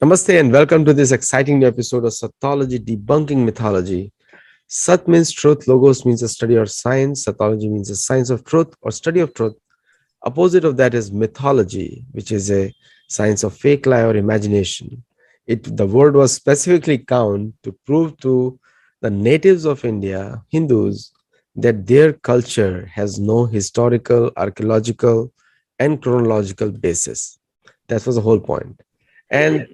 Namaste and welcome to this exciting new episode of Sattology Debunking Mythology. Sat means truth, Logos means a study or science, Sattology means a science of truth or study of truth. Opposite of that is mythology, which is a science of fake lie or imagination. The word was specifically coined to prove to the natives of India, Hindus, that their culture has no historical, archaeological, and chronological basis. That was the whole point. And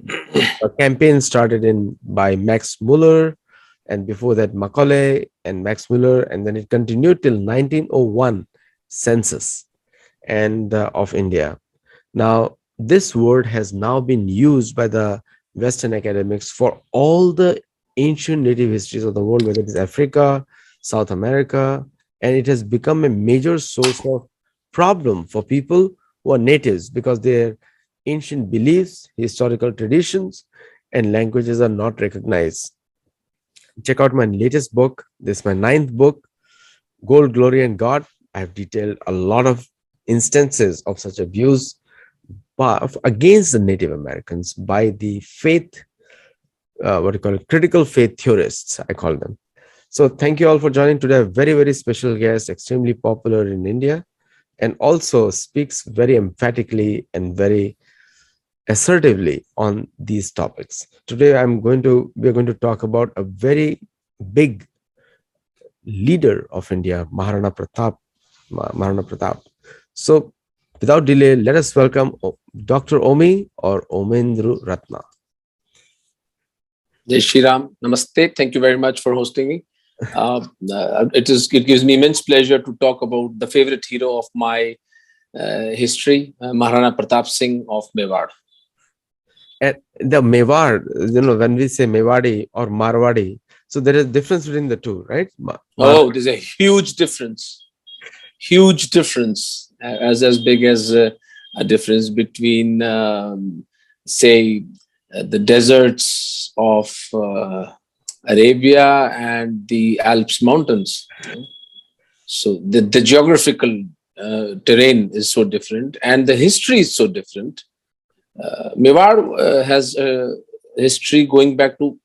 a campaign started in by Max Muller, and before that Macaulay and Max Muller, and then it continued till 1901 census and of India. Now, this word has now been used by the Western academics for all the ancient native histories of the world, whether it is Africa, South America, and it has become a major source of problem for people who are natives because their ancient beliefs, historical traditions, and languages are not recognized. Check out my latest book. This is my ninth book, Gold, Glory, and God. I have detailed a lot of instances of such abuse against the Native Americans by the faith, what do you call it, critical faith theorists, I call them. So thank you all for joining today. A very, very special guest, extremely popular in India, and also speaks very emphatically and very assertively on these topics. Today, we're going to talk about a very big leader of India, Maharana Pratap. Maharana Pratap. So, without delay, let us welcome Dr. Omi or Omendra Ratna. Jai Shri Ram. Namaste. Thank you very much for hosting me. It gives me immense pleasure to talk about the favorite hero of my history, Maharana Pratap Singh of Mewar. And the Mewar, when we say Mewadi or Marwadi, so there is a difference between the two, right? There's a huge difference. Huge difference, as big as a difference between, say, the deserts of Arabia and the Alps mountains. So the geographical terrain is so different and the history is so different. Mewar has a history going back to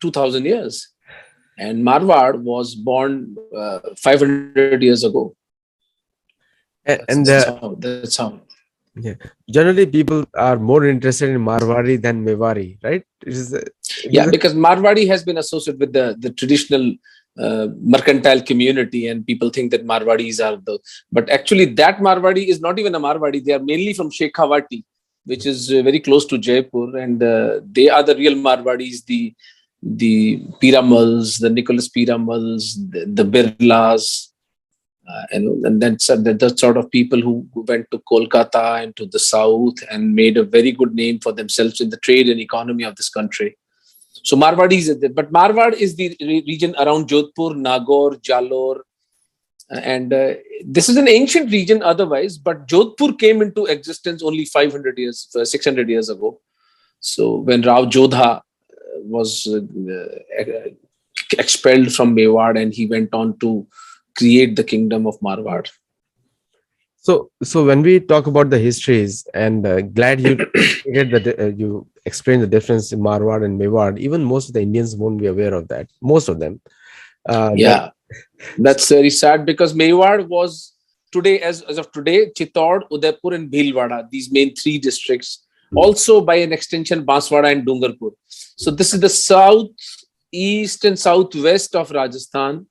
2000 years, and Marwar was born 500 years ago. That's how. Yeah. Generally, people are more interested in Marwari than Mewari, right? Because Marwari has been associated with the traditional mercantile community, and people think that Marwadis are but actually that Marwadi is not even a Marwadi. They are mainly from Shekhawati, which is very close to Jaipur, and they are the real Marwadis, the Piramals, the Nicholas Piramals, the Birlas, and that's the sort of people who went to Kolkata and to the south and made a very good name for themselves in the trade and economy of this country. So Marwadis, but Marwad is the region around Jodhpur, Nagaur, Jalore, and this is an ancient region otherwise, but Jodhpur came into existence only 600 years ago. So when Rao Jodha was expelled from Mewar, and he went on to create the kingdom of Marwar. So when we talk about the histories, and glad you you explained the difference in Marwar and Mewar. Even most of the Indians won't be aware of that. Most of them. That's very sad, because Mewar was today, as of today, Chittor, Udaipur, and Bhilwara, these main three districts. Also, by an extension, Banswara and Dungarpur. So this is the south, east, and southwest of Rajasthan,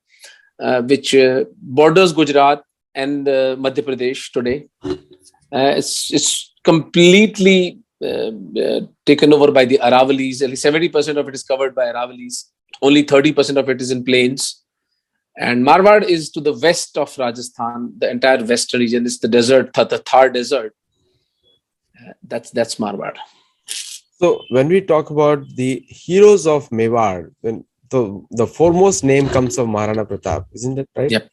which borders Gujarat and Madhya Pradesh today. It's completely taken over by the Aravalis. At least 70% of it is covered by Aravalis. Only 30% of it is in plains. And Marwar is to the west of Rajasthan. The entire western region is the desert, the Thar desert. That's Marwar. So when we talk about the heroes of Mewar, then the foremost name comes from Maharana Pratap, isn't that right? Yep.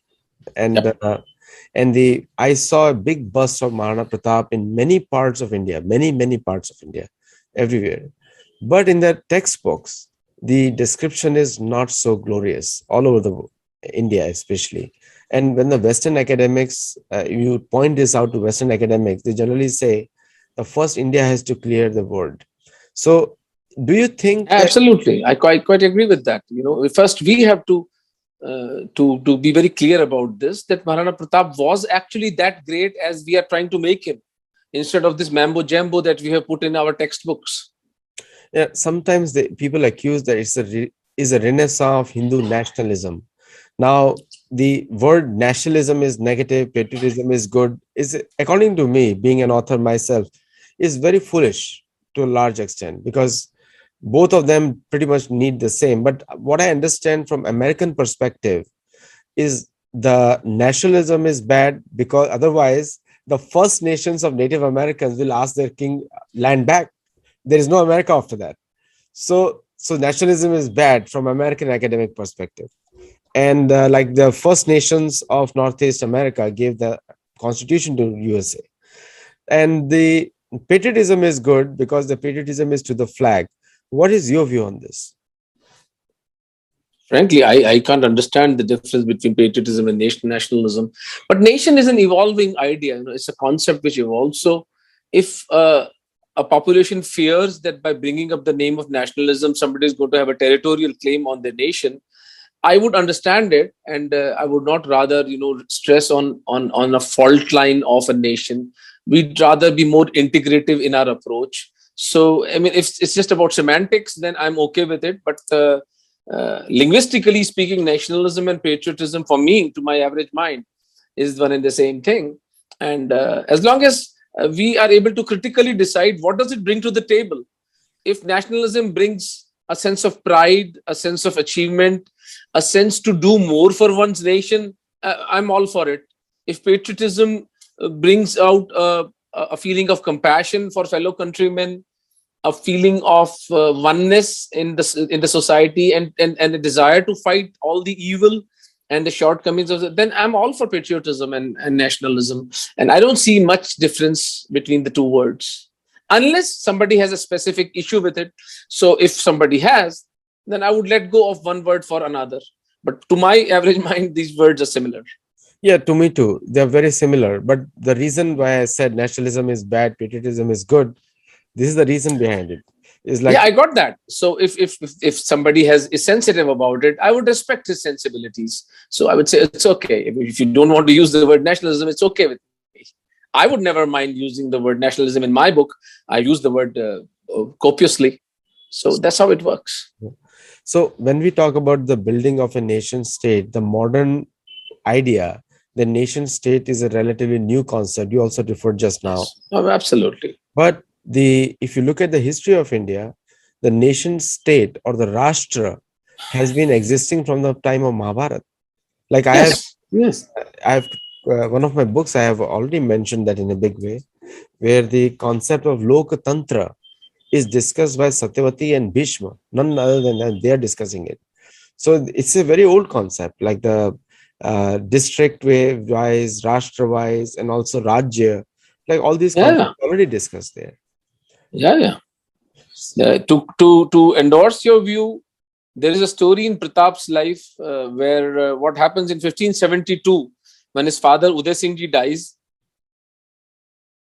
And I saw a big bust of Maharana Pratap in many parts of India, many parts of India, everywhere. But in the textbooks, the description is not so glorious all over the India, especially. And when the Western academics, you point this out to Western academics, they generally say the first India has to clear the world. So Do you think that? Absolutely, I quite agree with that. First we have to be very clear about this, that Maharana Pratap was actually that great as we are trying to make him, instead of this mambo jumbo that we have put in our textbooks. Yeah, sometimes people accuse that is a renaissance of Hindu nationalism. Now, the word nationalism is negative, patriotism is good. Is, according to me, being an author myself, is very foolish to a large extent, because both of them pretty much need the same. But what I understand from American perspective is the nationalism is bad, because otherwise the First Nations of Native Americans will ask their king land back. There is no America after that. So nationalism is bad from American academic perspective. And like the First Nations of Northeast America gave the constitution to USA. And the patriotism is good because the patriotism is to the flag. What is your view on this? Frankly, I can't understand the difference between patriotism and nationalism. But nation is an evolving idea. It's a concept which evolves. So if a population fears that by bringing up the name of nationalism, somebody is going to have a territorial claim on their nation, I would understand it, and I would not rather stress on a fault line of a nation. We'd rather be more integrative in our approach. So I mean, if it's just about semantics, then I'm okay with it. But linguistically speaking, nationalism and patriotism, for me, to my average mind, is one and the same thing. And as long as we are able to critically decide what does it bring to the table. If nationalism brings a sense of pride, a sense of achievement, a sense to do more for one's nation, I'm all for it. If patriotism brings out a feeling of compassion for fellow countrymen, a feeling of oneness in the society, and a desire to fight all the evil and the shortcomings of it, then I'm all for patriotism and nationalism. And I don't see much difference between the two words, unless somebody has a specific issue with it. So if somebody has, then I would let go of one word for another. But to my average mind, these words are similar. Yeah, to me too. They're very similar. But the reason why I said nationalism is bad, patriotism is good, this is the reason behind it. Is like, yeah, I got that. So if somebody is sensitive about it, I would respect his sensibilities. So I would say it's okay. If you don't want to use the word nationalism, it's okay with me. I would never mind using the word nationalism in my book. I use the word copiously. So that's how it works. So when we talk about the building of a nation state, the modern idea, the nation state is a relatively new concept. You also referred just now. Oh, absolutely. But if you look at the history of India, the nation state or the Rashtra has been existing from the time of Mahabharata. Like yes. I have one of my books, I have already mentioned that in a big way, where the concept of Lokatantra is discussed by Satyavati and Bhishma. None other than that, they are discussing it. So it's a very old concept, like the district wise, Rashtra wise, and also Rajya. Like all these concepts already discussed there. Yeah. To endorse your view, there is a story in Pratap's life where what happens in 1572, when his father Uday Singh ji dies,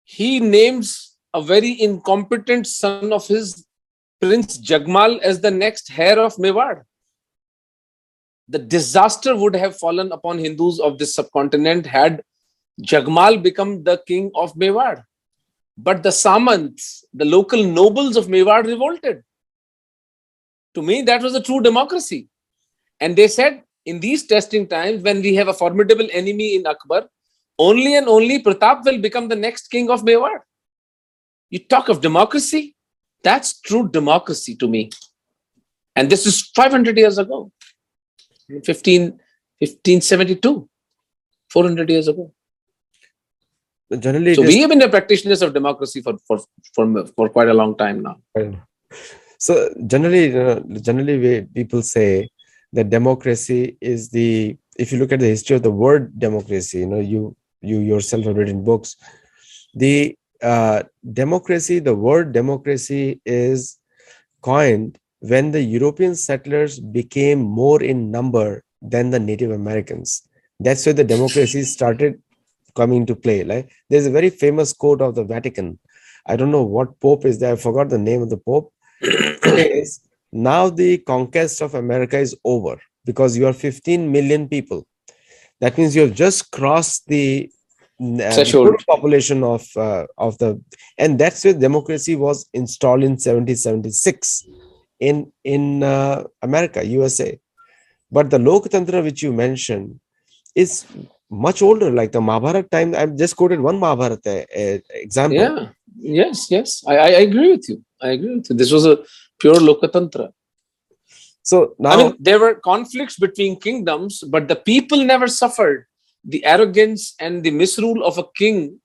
he names a very incompetent son of his, Prince Jagmal, as the next heir of Mewar. The disaster would have fallen upon Hindus of this subcontinent had Jagmal become the king of Mewar. But the Samants, the local nobles of Mewar, revolted. To me, that was a true democracy. And they said, in these testing times, when we have a formidable enemy in Akbar, only and only Pratap will become the next king of Mewar. You talk of democracy? That's true democracy to me. And this is 500 years ago, 1572, 400 years ago. Generally, so we have been the practitioners of democracy for quite a long time now. So generally, people say that democracy is the. If you look at the history of the word democracy, you yourself have written books. The democracy, the word democracy, is coined when the European settlers became more in number than the Native Americans. That's where the democracy started coming into play. Like there's a very famous quote of the Vatican. I don't know what Pope is there. I forgot the name of the Pope. says, now the conquest of America is over because you are 15 million people. That means you have just crossed the total Threshold. population of the, and that's where democracy was installed in 1776 in America, USA. But the Loktantra which you mentioned is much older, like the Mahabharata time. I've just quoted one Mahabharata example. Yeah. Yes. Yes. I agree with you. I agree with you. This was a pure Lokatantra. So I now, mean, there were conflicts between kingdoms, but the people never suffered. The arrogance and the misrule of a king,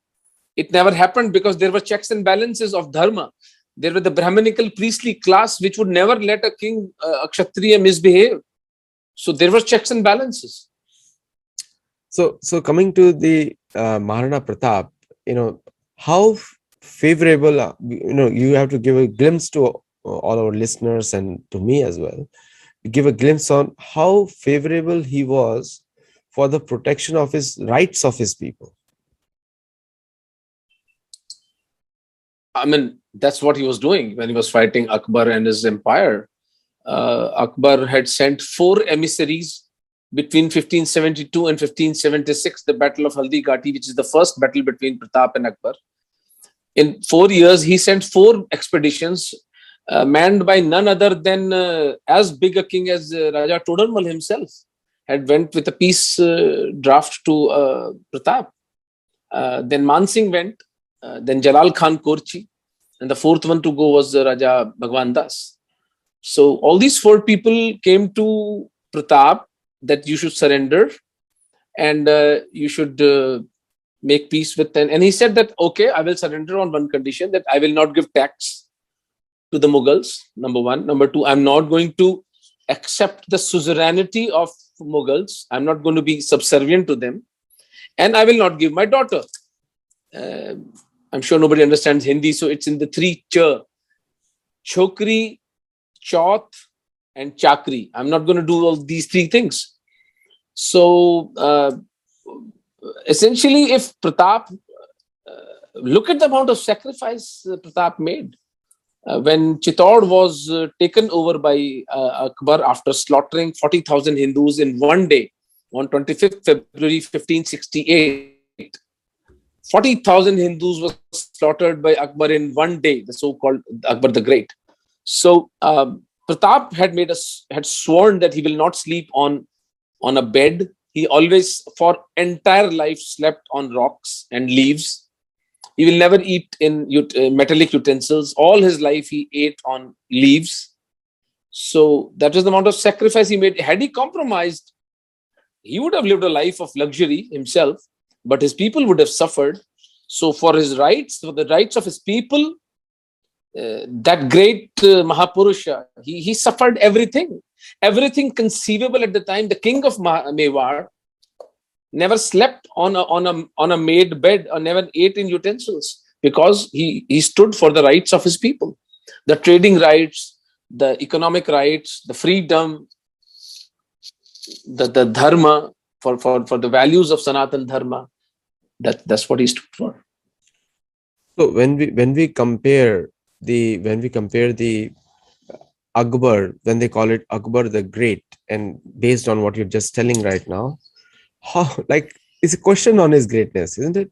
it never happened because there were checks and balances of dharma. There were the Brahminical priestly class which would never let a king, a Kshatriya, misbehave. So there were checks and balances. so coming to the Maharana Pratap, how favorable, you have to give a glimpse to all our listeners and to me as well. Give a glimpse on how favorable he was for the protection of his rights of his people. I mean, that's what he was doing when he was fighting Akbar and his empire. Akbar had sent 4 emissaries between 1572 and 1576, the Battle of Haldi Ghati, which is the first battle between Pratap and Akbar. In 4 years, he sent 4 expeditions manned by none other than as big a king as Raja Todarmal himself had went with a peace draft to Pratap. Then Mansingh went, then Jalal Khan Korchi, and the fourth one to go was Raja Bhagwan Das. So all these 4 people came to Pratap that you should surrender and you should make peace with them. And he said that, okay, I will surrender on one condition, that I will not give tax to the Mughals, number one. Number two, I'm not going to accept the suzerainty of Mughals. I'm not going to be subservient to them. And I will not give my daughter. I'm sure nobody understands Hindi, so it's in the 3 ch. Chokri, Chauth, and Chakri. I'm not going to do all these 3 things. So essentially, if Pratap, look at the amount of sacrifice Pratap made. When Chittor was taken over by Akbar after slaughtering 40,000 Hindus in one day, on 25th February 1568, 40,000 Hindus were slaughtered by Akbar in one day, the so-called Akbar the Great. So Pratap had sworn that he will not sleep on a bed. He always, for entire life, slept on rocks and leaves. He will never eat in metallic utensils. All his life, he ate on leaves. So that was the amount of sacrifice he made. Had he compromised, he would have lived a life of luxury himself, but his people would have suffered. So for his rights, for the rights of his people, that great Mahapurusha, he suffered everything conceivable at the time. The king of Mewar never slept on a made bed or never ate in utensils because he stood for the rights of his people, the trading rights, the economic rights, the freedom, the dharma, for the values of Sanatan Dharma. That's what he stood for. So when we compare the Akbar, when they call it Akbar the Great, and based on what you're just telling right now, how, like, it's a question on his greatness, isn't it?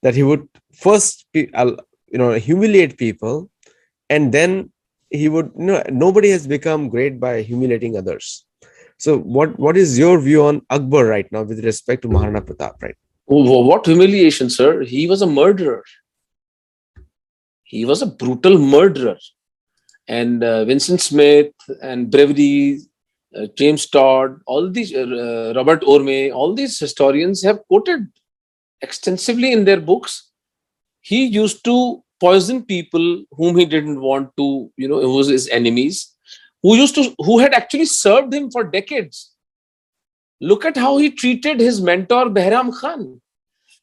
That he would first humiliate people, and then he would, nobody has become great by humiliating others. So what is your view on Akbar right now with respect to Maharana Pratap, right? What humiliation, sir? He was a murderer. He was a brutal murderer. And Vincent Smith and Brewery, James Todd, all these, Robert Orme, all these historians have quoted extensively in their books. He used to poison people whom he didn't want to, who was his enemies, who had actually served him for decades. Look at how he treated his mentor, Behram Khan,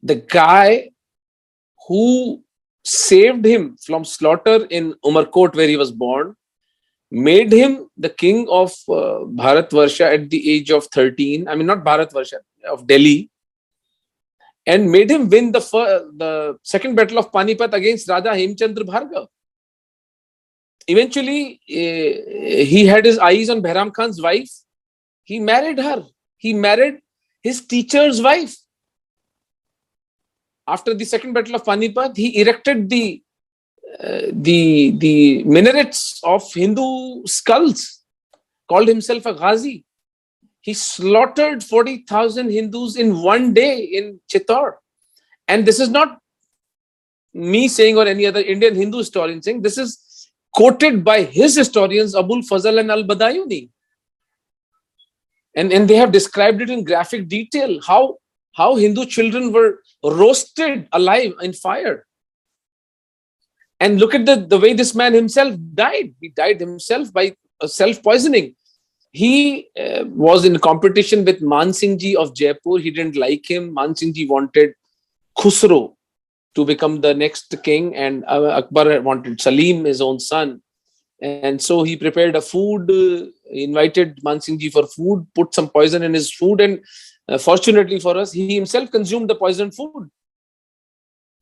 the guy who saved him from slaughter in Umarkot, where he was born, made him the king of Bharatvarsha at the age of 13. I mean, not Bharatvarsha, of Delhi, and made him win the second battle of Panipat against Raja Hemchandra Bhargav. Eventually, he had his eyes on Behram Khan's wife. He married her. He married his teacher's wife. After the Second Battle of Panipat, he erected the minarets of Hindu skulls, called himself a Ghazi. He slaughtered 40,000 Hindus in one day in Chittor. And this is not me saying or any other Indian Hindu historian saying, this is quoted by his historians, Abul Fazl and Al-Badayuni. And they have described it in graphic detail, how Hindu children were roasted alive in fire. And look at the way this man himself died. He died himself by self-poisoning. He was in competition with Man Singh Ji of Jaipur. He didn't like him. Man Singh Ji wanted Khusro to become the next king, and Akbar wanted Salim, his own son. And so he prepared a food, invited Man Singh Ji for food, put some poison in his food, and fortunately for us, he himself consumed the poisoned food.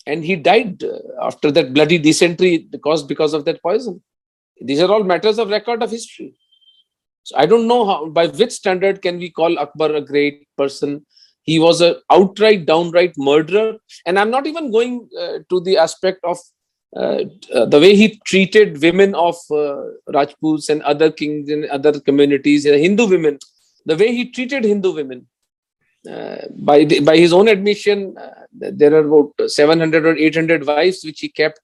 And he died after that bloody dysentery because of that poison. These are all matters of record of history. So I don't know by which standard can we call Akbar a great person. He was an downright murderer. And I'm not even going to the aspect of the way he treated women of Rajputs and other kings in other communities, Hindu women, the way he treated Hindu women. By his own admission, there are about 700 or 800 wives which he kept.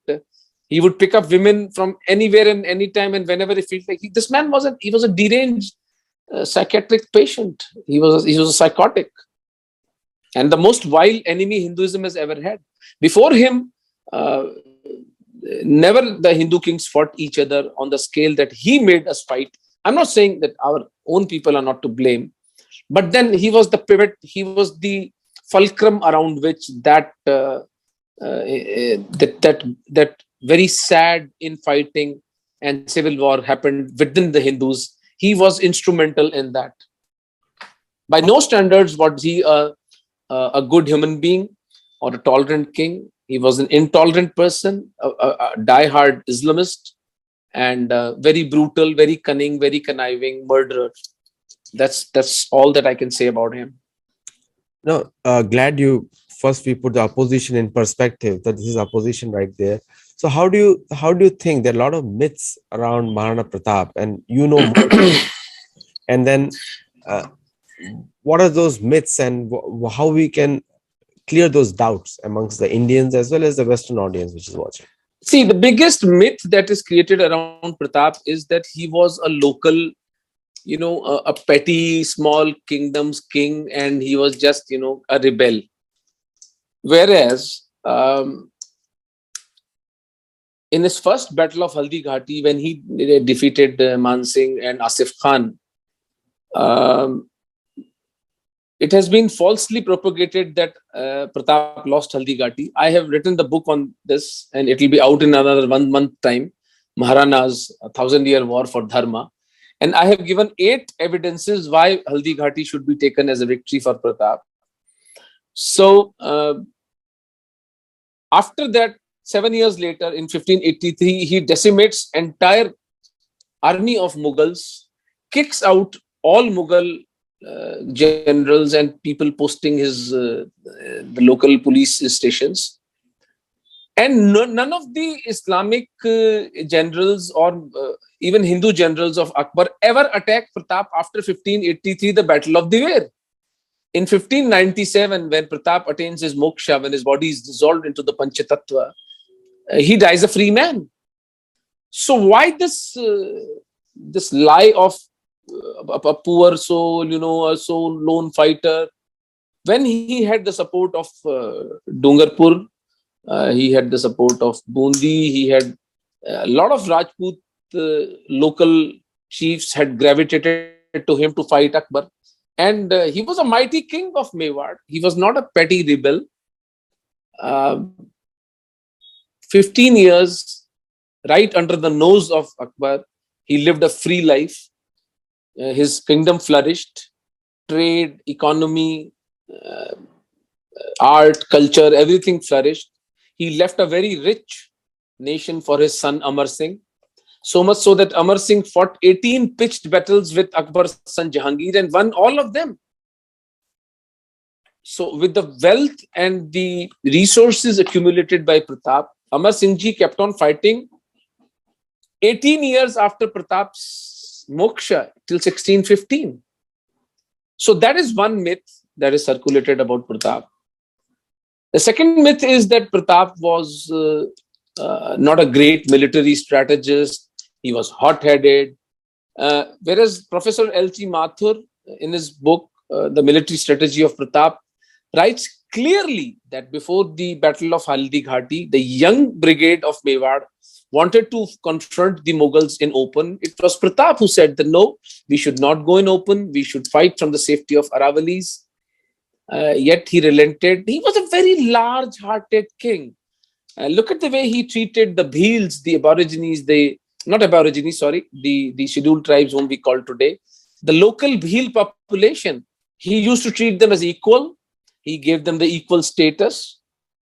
He would pick up women from anywhere and anytime and whenever he felt like. This man was a deranged psychiatric patient. He was a psychotic, and the most vile enemy Hinduism has ever had. Before him, never the Hindu kings fought each other on the scale that he made us fight. I'm not saying that our own people are not to blame, but then he was the pivot. He was the fulcrum around which that very sad infighting and civil war happened within the Hindus. He was instrumental in that. By no standards was he a good human being or a tolerant king. He was an intolerant person, a die-hard Islamist, and very brutal, very cunning, very conniving murderer. That's all that I can say about him. No, glad we put the opposition in perspective, that this is opposition right there. So how do you think there are a lot of myths around Maharana Pratap, and more? And then what are those myths, and how we can clear those doubts amongst the Indians as well as the Western audience which is watching? See, the biggest myth that is created around Pratap is that he was a local, a petty, small kingdom's king, and he was just, a rebel. Whereas, in his first battle of Haldi Ghati, when he defeated Man Singh and Asif Khan, it has been falsely propagated that Pratap lost Haldi Ghati. I have written the book on this, and it will be out in another 1 month time, Maharana's 1,000-year war for Dharma. And I have given 8 evidences why Haldi Ghati should be taken as a victory for Pratap. So, after that, 7 years later, in 1583, he decimates entire army of Mughals, kicks out all Mughal generals and people posting the local police stations. And none of the Islamic generals or even Hindu generals of Akbar ever attacked Pratap after 1583, the Battle of Diver. In 1597, when Pratap attains his moksha, when his body is dissolved into the Panchatattva, he dies a free man. So why this lie of a poor soul, a soul lone fighter, when he had the support of Dungarpur, he had the support of Bundi, he had a lot of Rajput local chiefs had gravitated to him to fight Akbar. And he was a mighty king of Mewar. He was not a petty rebel. 15 years right under the nose of Akbar, he lived a free life. His kingdom flourished. Trade, economy, art, culture, everything flourished. He left a very rich nation for his son Amar Singh. So much so that Amar Singh fought 18 pitched battles with Akbar's son Jahangir and won all of them. So with the wealth and the resources accumulated by Pratap, Amar Singh ji kept on fighting 18 years after Pratap's moksha till 1615. So that is one myth that is circulated about Pratap. The second myth is that Pratap was not a great military strategist. He was hot-headed. Whereas Professor L.T. Mathur, in his book, The Military Strategy of Pratap, writes clearly that before the Battle of Haldi Ghati, the young brigade of Mewar wanted to confront the Mughals in open. It was Pratap who said that no, we should not go in open. We should fight from the safety of Aravalis. Yet he relented. He was a very large-hearted king. Look at the way he treated the Bhils, the Aborigines, the scheduled tribes whom we call today, the local Bhil population. He used to treat them as equal. He gave them the equal status.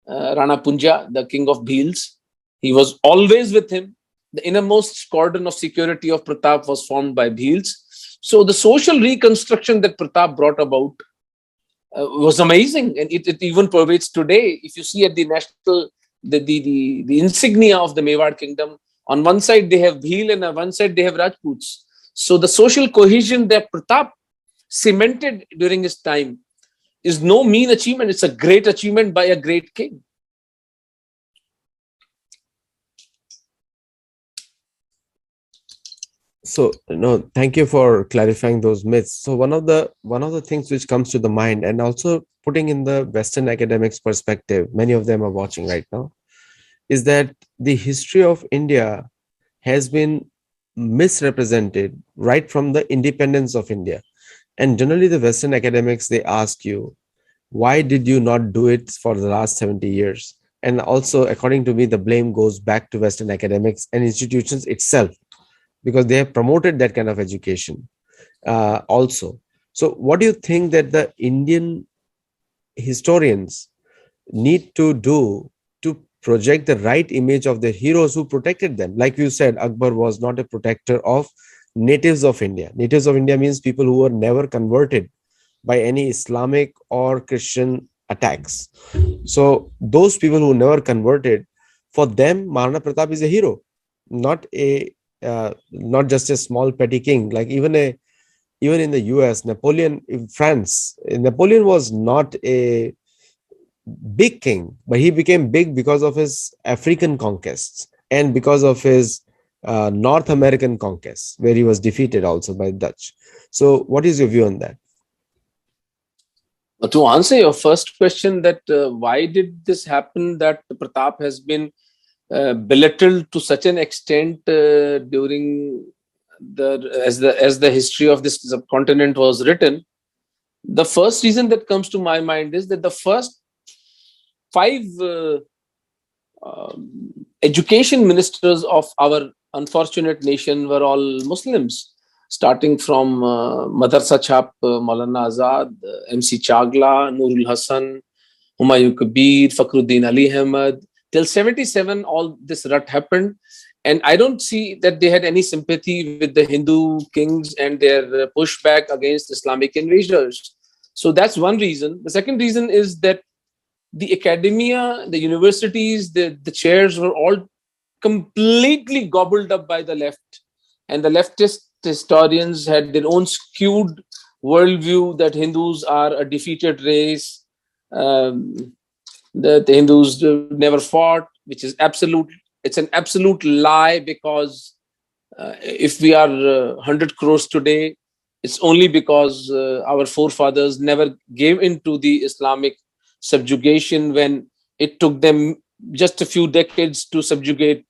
Rana Punja, the king of Bhils, he was always with him. The innermost cordon of security of Pratap was formed by Bhils. So the social reconstruction that Pratap brought about was amazing, and it even pervades today. If you see at the national, the insignia of the Mewar kingdom, on one side they have Bhil and on one side they have Rajputs. So the social cohesion that Pratap cemented during his time is no mean achievement. It's a great achievement by a great king. So no, thank you for clarifying those myths. So one of the things which comes to the mind, and also putting in the Western academics perspective, many of them are watching right now, is that the history of India has been misrepresented right from the independence of India. And generally the Western academics, they ask you, why did you not do it for the last 70 years? And also, according to me, the blame goes back to Western academics and institutions itself, because they have promoted that kind of education also. So what do you think that the Indian historians need to do to project the right image of the heroes who protected them? Like you said, Akbar was not a protector of natives of India. Natives of India means people who were never converted by any Islamic or Christian attacks. So those people who never converted, for them, Maharana Pratap is a hero, not not just a small petty king. Like even in the US, Napoleon, in France, Napoleon was not a big king, but he became big because of his African conquests and because of his North American conquests, where he was defeated also by Dutch. So what is your view on that? To answer your first question, that why did this happen, that Pratap has been belittled to such an extent during as the history of this subcontinent was written, the first reason that comes to my mind is that the first 5 education ministers of our unfortunate nation were all Muslims, starting from Madrasa Chap, Maulana Azad, MC Chagla, Nurul Hassan, Humayun Kabir, Fakhruddin Ali Ahmad. Till 77, all this rut happened. And I don't see that they had any sympathy with the Hindu kings and their pushback against Islamic invaders. So that's one reason. The second reason is that the academia, the universities, the chairs were all completely gobbled up by the left. And the leftist historians had their own skewed worldview that Hindus are a defeated race, that the Hindus never fought, which is it's an absolute lie, because if we are 100 crores today, it's only because our forefathers never gave into the Islamic subjugation when it took them just a few decades to subjugate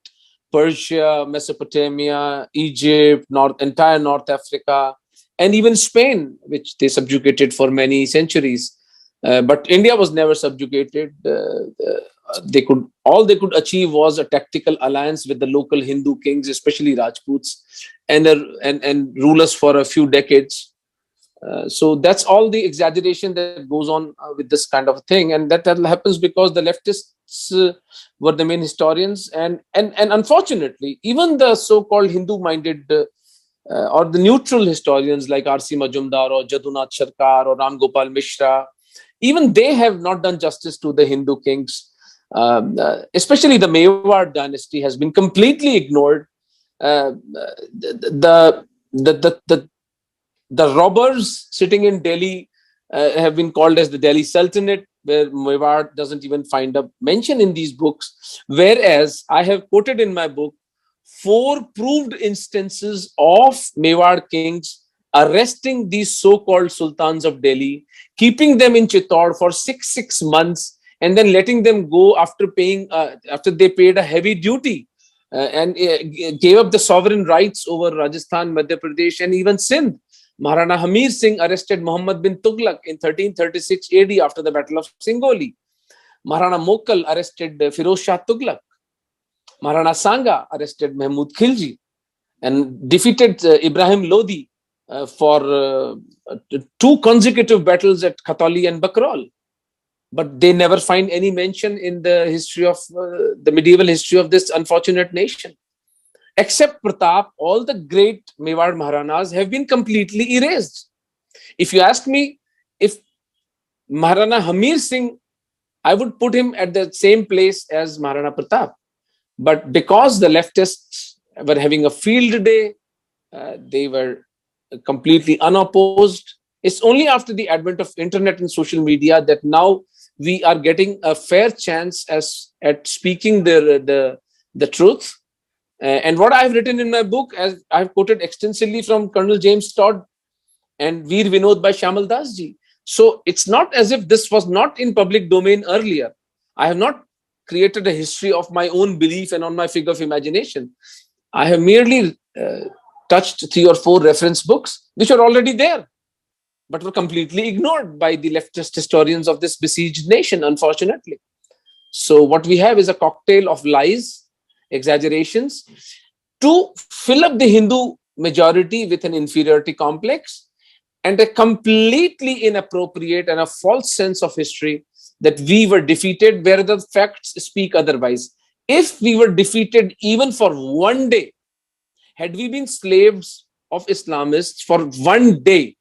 Persia, Mesopotamia, Egypt, entire North Africa, and even Spain, which they subjugated for many centuries. But India was never subjugated. All they could achieve was a tactical alliance with the local Hindu kings, especially Rajputs, and rule us for a few decades. So that's all the exaggeration that goes on with this kind of thing, and that happens because the leftists were the main historians, and unfortunately, even the so-called Hindu-minded or the neutral historians like R.C. Majumdar or Jadunath Sarkar or Ram Gopal Mishra, even they have not done justice to the Hindu kings. Especially the Mewar dynasty has been completely ignored. The robbers sitting in Delhi have been called as the Delhi Sultanate, where Mewar doesn't even find a mention in these books. Whereas I have quoted in my book 4 proved instances of Mewar kings arresting these so-called sultans of Delhi, keeping them in Chittor for six months, and then letting them go after they paid a heavy duty and gave up the sovereign rights over Rajasthan, Madhya Pradesh, and even Sindh. Maharana Hamir Singh arrested Muhammad bin Tughlaq in 1336 AD after the Battle of Singoli. Maharana Mokkal arrested Firoz Shah Tughlaq. Maharana Sanga arrested Mahmud Khilji and defeated Ibrahim Lodi for 2 consecutive battles at Khatali and Bakrol. But they never find any mention in the history of the medieval history of this unfortunate nation. Except Pratap, all the great Mewar Maharanas have been completely erased. If you ask me, if Maharana Hamir Singh, I would put him at the same place as Maharana Pratap. But because the leftists were having a field day, they were completely unopposed. It's only after the advent of internet and social media that now we are getting a fair chance at speaking the truth. And what I've written in my book, as I've quoted extensively from Colonel James Todd and Veer Vinod by Shamal Das ji. So it's not as if this was not in public domain earlier. I have not created a history of my own belief and on my figure of imagination. I have merely touched 3 or 4 reference books, which are already there, but were completely ignored by the leftist historians of this besieged nation, unfortunately. So what we have is a cocktail of lies, exaggerations, to fill up the Hindu majority with an inferiority complex and a completely inappropriate and a false sense of history that we were defeated, where the facts speak otherwise. If we were defeated even for one day, had we been slaves of Islamists for one day,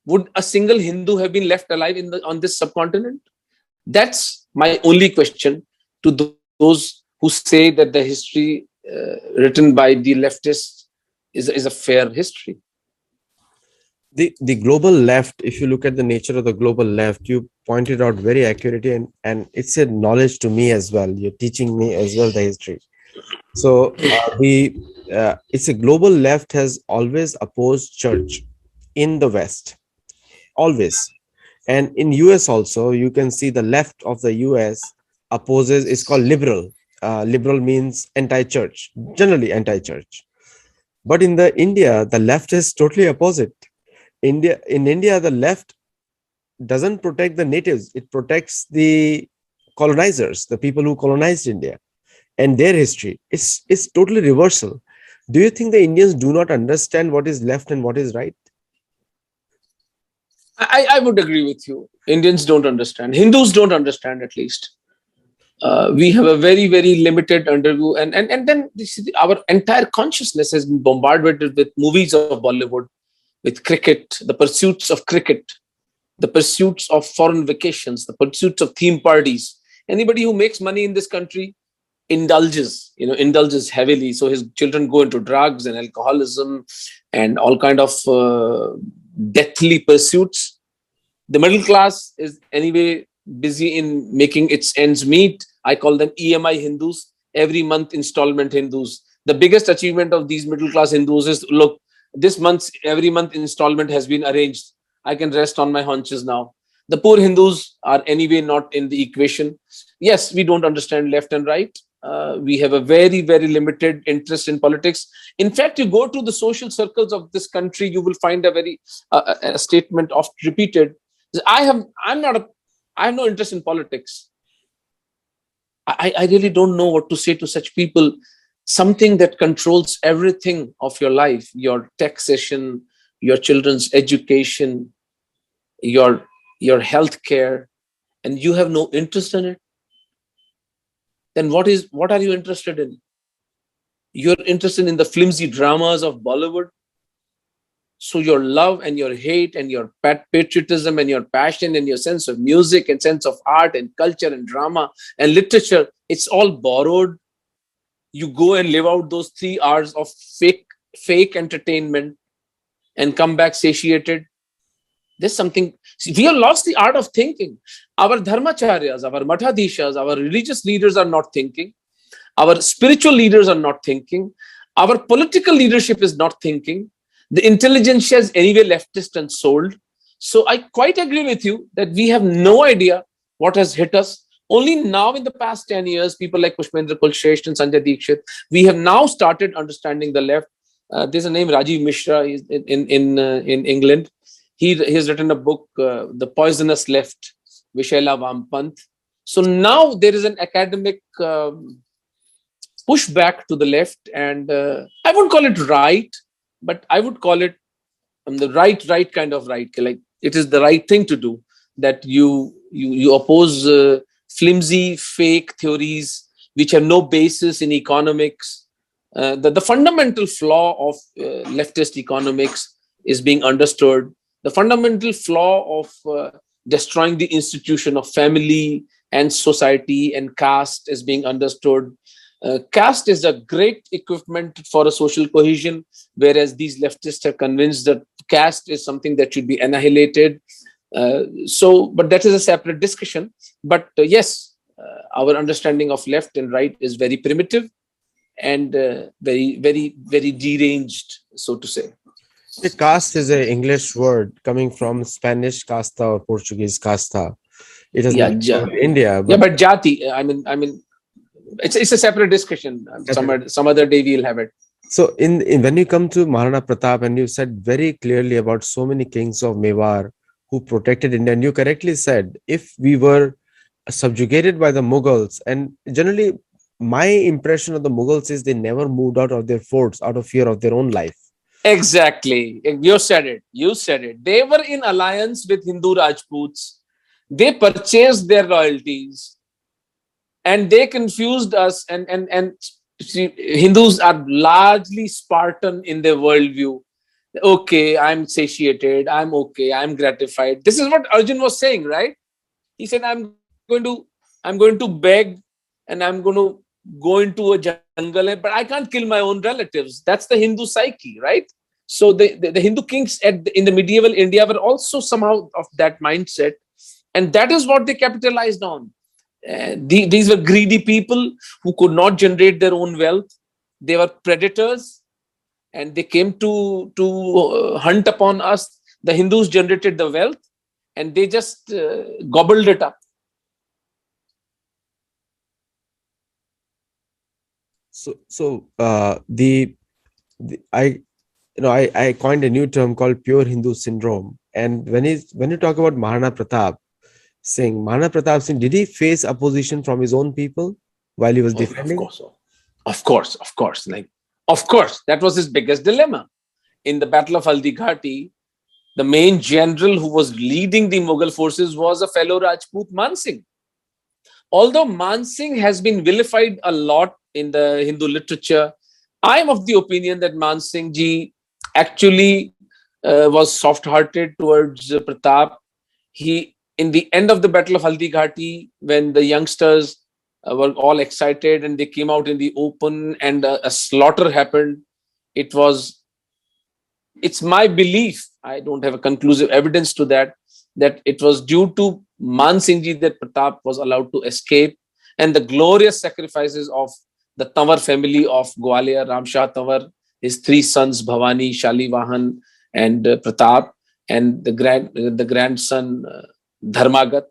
would a single Hindu have been left alive on this subcontinent? That's my only question to those who say that the history written by the leftists is a fair history. The global left, if you look at the nature of the global left, you pointed out very accurately, and it's a knowledge to me as well. You're teaching me as well the history. So it's a global left has always opposed church in the West, always. And in US also, you can see the left of the US opposes, it's called liberal. Liberal means anti-church, generally anti-church. But in the India, the left is totally opposite. In India, the left doesn't protect the natives. It protects the colonizers, the people who colonized India and their history. It's totally reversal. Do you think the Indians do not understand what is left and what is right? I would agree with you. Indians don't understand. Hindus don't understand, at least. We have a very, very limited underview. And then our entire consciousness has been bombarded with movies of Bollywood, with cricket, the pursuits of cricket, the pursuits of foreign vacations, the pursuits of theme parties. Anybody who makes money in this country indulges heavily. So his children go into drugs and alcoholism and all kind of deathly pursuits. The middle class is anyway busy in making its ends meet. I call them EMI Hindus, every month installment Hindus. The biggest achievement of these middle class Hindus is, look, this month's every month installment has been arranged. I can rest on my haunches now. The poor Hindus are anyway not in the equation. Yes, we don't understand left and right. We have a very, very limited interest in politics. In fact, you go to the social circles of this country, you will find a statement oft repeated. I have no interest in politics. I really don't know what to say to such people. Something that controls everything of your life, your taxation, your children's education, your health care, and you have no interest in it, then what are you interested in? You're interested in the flimsy dramas of Bollywood. So your love and your hate and your patriotism and your passion and your sense of music and sense of art and culture and drama and literature, it's all borrowed. You go and live out those 3 hours of fake entertainment and come back satiated. There's something. See, we have lost the art of thinking. Our dharmacharyas, our mathadishas, our religious leaders are not thinking. Our spiritual leaders are not thinking. Our political leadership is not thinking. The intelligentsia is anyway leftist and sold. So I quite agree with you that we have no idea what has hit us. Only now in the past 10 years, people like Pushpendra Kulshresht and Sanjay Dikshit, we have now started understanding the left. There's a name Rajiv Mishra in England. He has written a book, The Poisonous Left, Vishela Vampant. So now there is an academic pushback to the left, and I wouldn't call it right, but I would call it the right kind of right. Like it is the right thing to do, that you oppose flimsy, fake theories which have no basis in economics. The fundamental flaw of leftist economics is being understood. The fundamental flaw of destroying the institution of family and society and caste is being understood. Caste is a great equipment for a social cohesion, whereas these leftists are convinced that caste is something that should be annihilated. But that is a separate discussion. But yes, our understanding of left and right is very primitive and very, very, very deranged, so to say. The caste is an English word coming from Spanish casta or Portuguese casta. It has nothing to do with India. But jati. I mean, it's a separate discussion. Some other day we'll have it. So in when you come to Maharana Pratap, and you said very clearly about so many kings of Mewar who protected India, and you correctly said, if we were subjugated by the Mughals, and generally my impression of the Mughals is they never moved out of their forts out of fear of their own life. Exactly. You said it. They were in alliance with Hindu Rajputs. They purchased their royalties and they confused us. And Hindus are largely Spartan in their worldview. Okay, I'm satiated. I'm okay. I'm gratified. This is what Arjun was saying, right? He said, I'm going to beg and I'm going to go into a jungle, but I can't kill my own relatives. That's the Hindu psyche, right? So the Hindu kings in the medieval India were also somehow of that mindset. And that is what they capitalized on. These were greedy people who could not generate their own wealth. They were predators and they came to hunt upon us. The Hindus generated the wealth and they just gobbled it up. I coined a new term called pure Hindu syndrome. And when you talk about Maharana Pratap Singh, did he face opposition from his own people while he was defending? Of course. That was his biggest dilemma. In the Battle of Haldi Ghati, the main general who was leading the Mughal forces was a fellow Rajput, Man Singh. Although Man Singh has been vilified a lot in the Hindu literature, I am of the opinion that Man Singh ji actually was soft-hearted towards Pratap. In the end of the Battle of Haldi Ghati, when the youngsters were all excited and they came out in the open and a slaughter happened, it's my belief, I don't have a conclusive evidence to that it was due to Man Singh ji that Pratap was allowed to escape, and the glorious sacrifices of the Tanwar family of Gwalior, Ram Shah Tanwar, his 3 sons, Bhavani, Shalivahan, and Pratap, and the grandson, Dharmagat.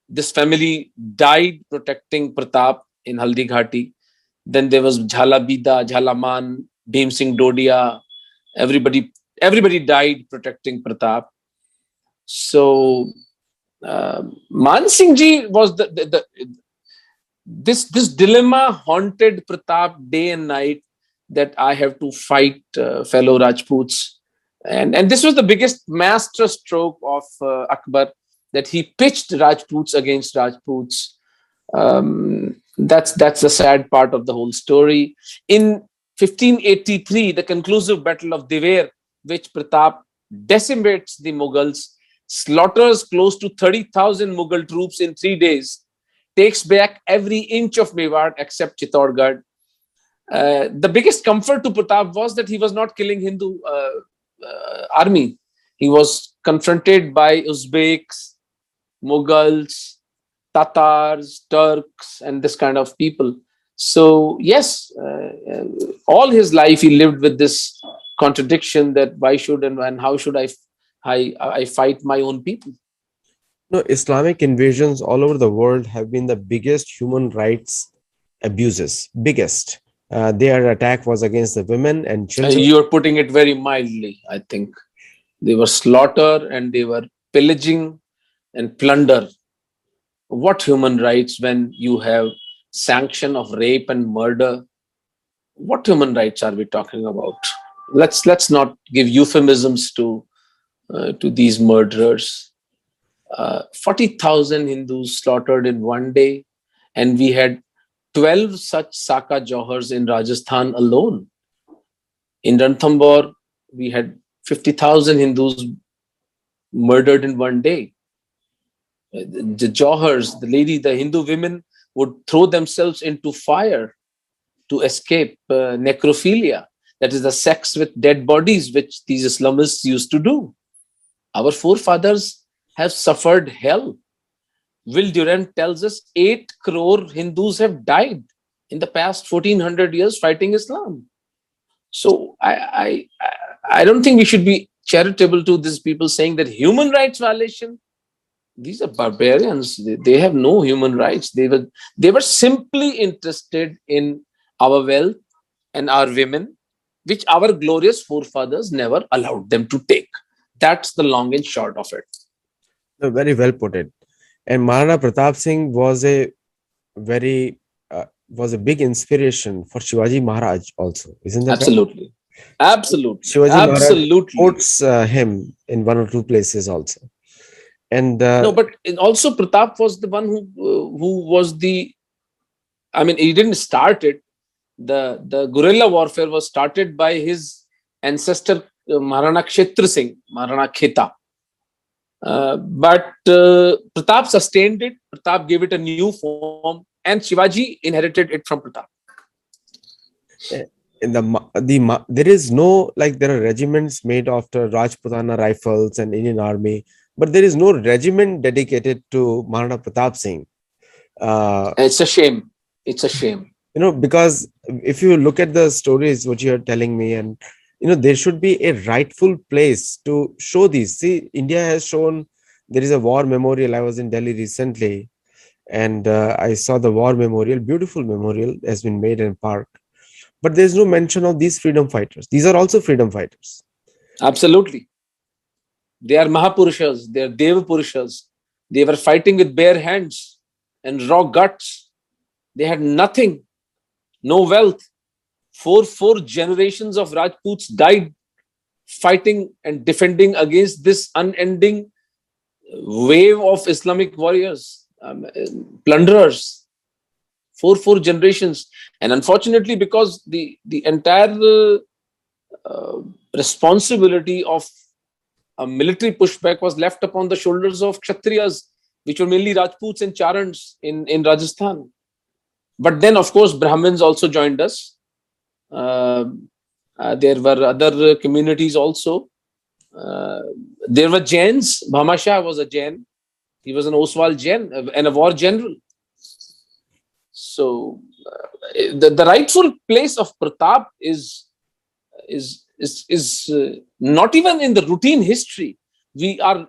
This family died protecting Pratap in Haldi Ghati. Then there was Jhala Bida, Jhala Man, Bhim Singh Dodia. Everybody died protecting Pratap. So Man Singh ji was this dilemma haunted Pratap day and night, that I have to fight fellow Rajputs. And this was the biggest master stroke of Akbar, that he pitched Rajputs against Rajputs. That's the sad part of the whole story. In 1583, the conclusive battle of Diver, which Pratap decimates the Mughals, slaughters close to 30,000 Mughal troops in 3 days, takes back every inch of Mewar except Chittorgarh. The biggest comfort to Pratap was that he was not killing Hindu army. He was confronted by Uzbeks, Mughals, Tatars, Turks, and this kind of people. So yes, all his life he lived with this contradiction, that why should and how should I fight my own people? No, Islamic invasions all over the world have been the biggest human rights abuses. Biggest. Their attack was against the women and children. You're putting it very mildly, I think. They were slaughter and they were pillaging and plunder. What human rights when you have sanction of rape and murder? What human rights are we talking about? Let's not give euphemisms to these murderers. 40,000 Hindus slaughtered in one day, and we had 12 such Saka Johars in Rajasthan alone. In Ranthambore, we had 50,000 Hindus murdered in one day. The Johars, the Hindu women would throw themselves into fire to escape necrophilia. That is the sex with dead bodies, which these Islamists used to do. Our forefathers have suffered hell. Will Durant tells us 8 crore Hindus have died in the past 1400 years fighting Islam. So I don't think we should be charitable to these people saying that human rights violation. These are barbarians. They have no human rights. They were simply interested in our wealth and our women, which our glorious forefathers never allowed them to take. That's the long and short of it. Very well put it. And Maharana Pratap Singh was a big inspiration for Shivaji Maharaj also, isn't that absolutely right? Absolutely. Shivaji Absolutely. Maharaj quotes him in one or two places also. And no, but also Pratap was the one who was the. I mean, he didn't start it. The guerrilla warfare was started by his ancestor Maharana Kshetra Singh, Maharana Kheta. But Pratap sustained it. Pratap gave it a new form, and Shivaji inherited it from Pratap. In there is no, like, there are regiments made after Rajputana rifles and Indian Army, but there is no regiment dedicated to Maharana Pratap Singh. It's a shame. It's a shame. Because if you look at the stories what you're telling me, and there should be a rightful place to show these. See, India has shown, there is a war memorial. I was in Delhi recently, and I saw the war memorial. Beautiful memorial has been made in park, but there's no mention of these freedom fighters. These are also freedom fighters. Absolutely. They are Mahapurushas. They are Deva Purushas. They were fighting with bare hands and raw guts. They had nothing, no wealth. Four generations of Rajputs died fighting and defending against this unending wave of Islamic warriors, plunderers. Four generations. And unfortunately, because the entire responsibility of a military pushback was left upon the shoulders of Kshatriyas, which were mainly Rajputs and Charans in Rajasthan. But then, of course, Brahmins also joined us. There were other communities also. There were Jains. Bhama Shah was a Jain. He was an Oswal Jain and a war general. So the rightful place of Pratap is not even in the routine history. We are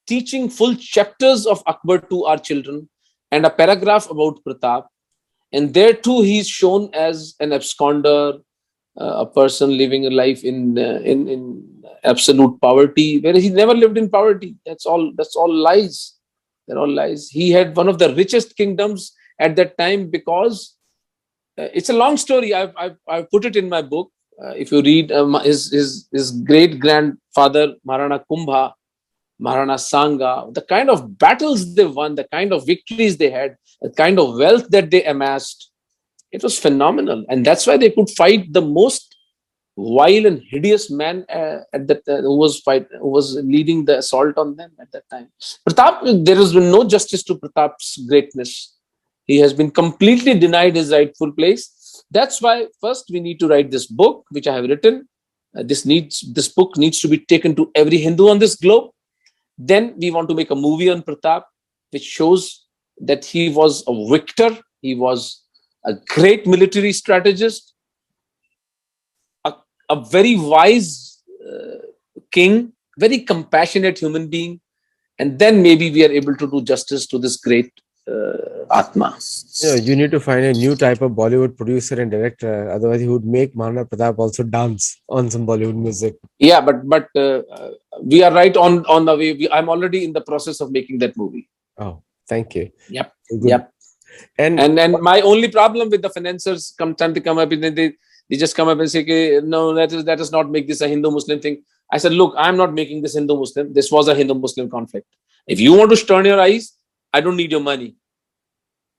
teaching full chapters of Akbar to our children and a paragraph about Pratap. And there too, he's shown as an absconder, a person living a life in absolute poverty, whereas he never lived in poverty. That's all lies. They're all lies. He had one of the richest kingdoms at that time because it's a long story. I've put it in my book. If you read his great grandfather Maharana Kumbha, Maharana Sangha, the kind of battles they won, the kind of victories they had, the kind of wealth that they amassed, it was phenomenal. And that's why they could fight the most vile and hideous man who was leading the assault on them at that time. Pratap, there has been no justice to Pratap's greatness. He has been completely denied his rightful place. That's why first we need to write this book, which I have written. This book needs to be taken to every Hindu on this globe. Then we want to make a movie on Pratap, which shows that he was a victor. He was a great military strategist, a very wise king, very compassionate human being. And then maybe we are able to do justice to this great Atma. You need to find a new type of Bollywood producer and director. Otherwise, he would make Maharana Pratap also dance on some Bollywood music. Yeah, but we are right on the way. I'm already in the process of making that movie. Oh, thank you. Yep. Good. Yep. And my only problem with the financiers time to come up and they just come up and say, no, let us not make this a Hindu-Muslim thing. I said, look, I'm not making this Hindu-Muslim. This was a Hindu-Muslim conflict. If you want to turn your eyes, I don't need your money.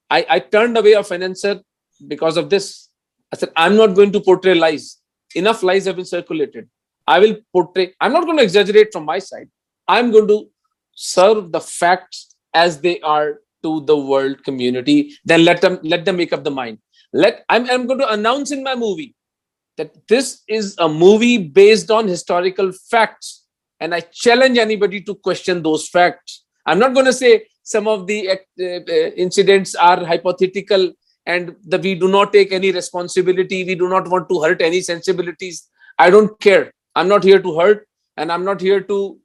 I turned away a financier because of this. I said, I'm not going to portray lies. Enough lies have been circulated. I will portray, I'm not going to exaggerate from my side. I'm going to serve the facts as they are to the world community. Then let them make up the mind. I'm going to announce in my movie that this is a movie based on historical facts. And I challenge anybody to question those facts. I'm not going to say some of the incidents are hypothetical and we do not take any responsibility. We do not want to hurt any sensibilities. I don't care. I'm not here to hurt, and I'm not here to.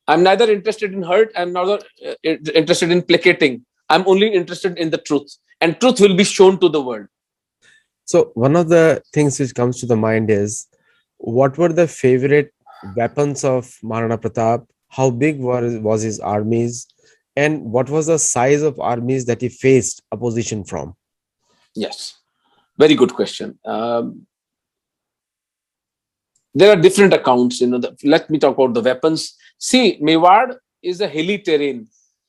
I'm neither interested in hurt. I'm not interested in placating. I'm only interested in the truth, and truth will be shown to the world. So one of the things which comes to the mind is, what were the favorite weapons of Maharana Pratap? How big was his armies? And what was the size of armies that he faced opposition from? Yes, very good question. There are different accounts. Let me talk about the weapons. See, Mewar is a hilly terrain.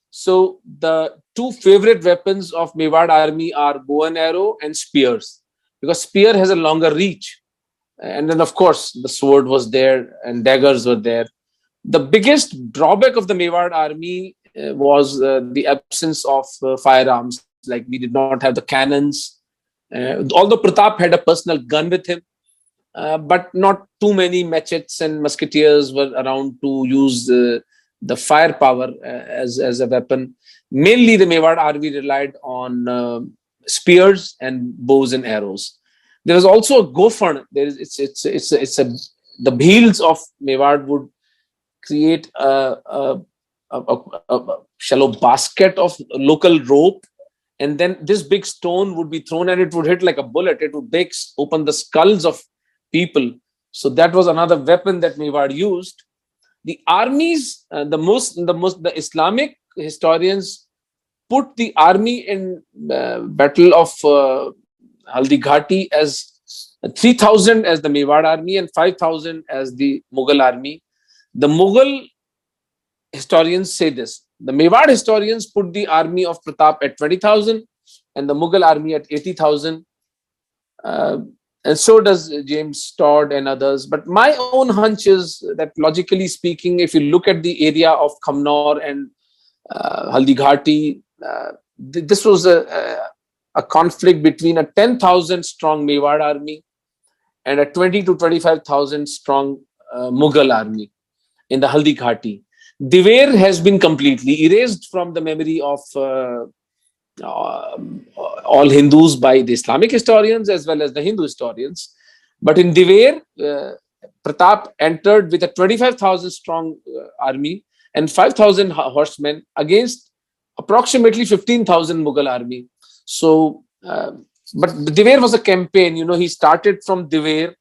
So the two favorite weapons of Mewar army are bow and arrow and spears, because spear has a longer reach. And then, of course, the sword was there and daggers were there. The biggest drawback of the Mewar army was the absence of firearms. Like, we did not have the cannons. Although Pratap had a personal gun with him, but not too many machetes and musketeers were around to use the firepower as a weapon. Mainly, the Mewar army relied on spears and bows and arrows. There was also a gofan. The bheels of Mewar would create a shallow basket of local rope, and then this big stone would be thrown and it would hit like a bullet. It would break open the skulls of people. So that was another weapon that Mewar used. The armies, the Islamic historians put the army in battle of Haldi Ghati as 3,000 as the Mewar army and 5,000 as the Mughal army. The Mughal historians say this. The Mewar historians put the army of Pratap at 20,000 and the Mughal army at 80,000. And so does James Todd and others. But my own hunch is that, logically speaking, if you look at the area of Khamnor and Haldi Ghati, this was a conflict between a 10,000 strong Mewar army and a 20 to 25,000 strong Mughal army in the Haldi Ghati. Diver has been completely erased from the memory of all Hindus by the Islamic historians as well as the Hindu historians. But in Diver, Pratap entered with a 25,000 strong army and 5,000 horsemen against approximately 15,000 Mughal army. So, but Diver was a campaign. He started from Diver,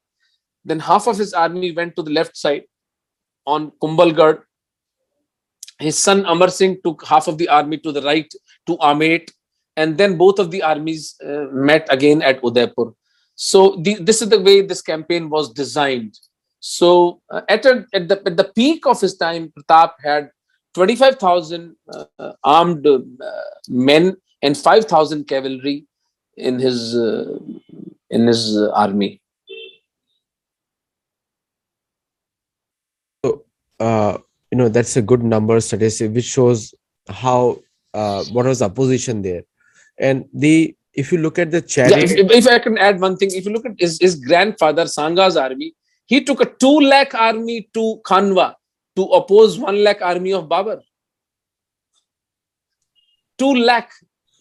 then half of his army went to the left side on Kumbalgarh. His son Amar Singh took half of the army to the right to Amet, and then both of the armies met again at Udaipur. So this is the way this campaign was designed. So at the peak of his time, Pratap had 25,000 armed men and 5,000 cavalry in his army. So, that's a good number statistic, which shows how what was the opposition there. And if you look at the Yeah, chariot, if I can add one thing, if you look at his grandfather Sanga's army, he took a 2 lakh army to Khanwa to oppose 1 lakh army of Babur. 2 lakh.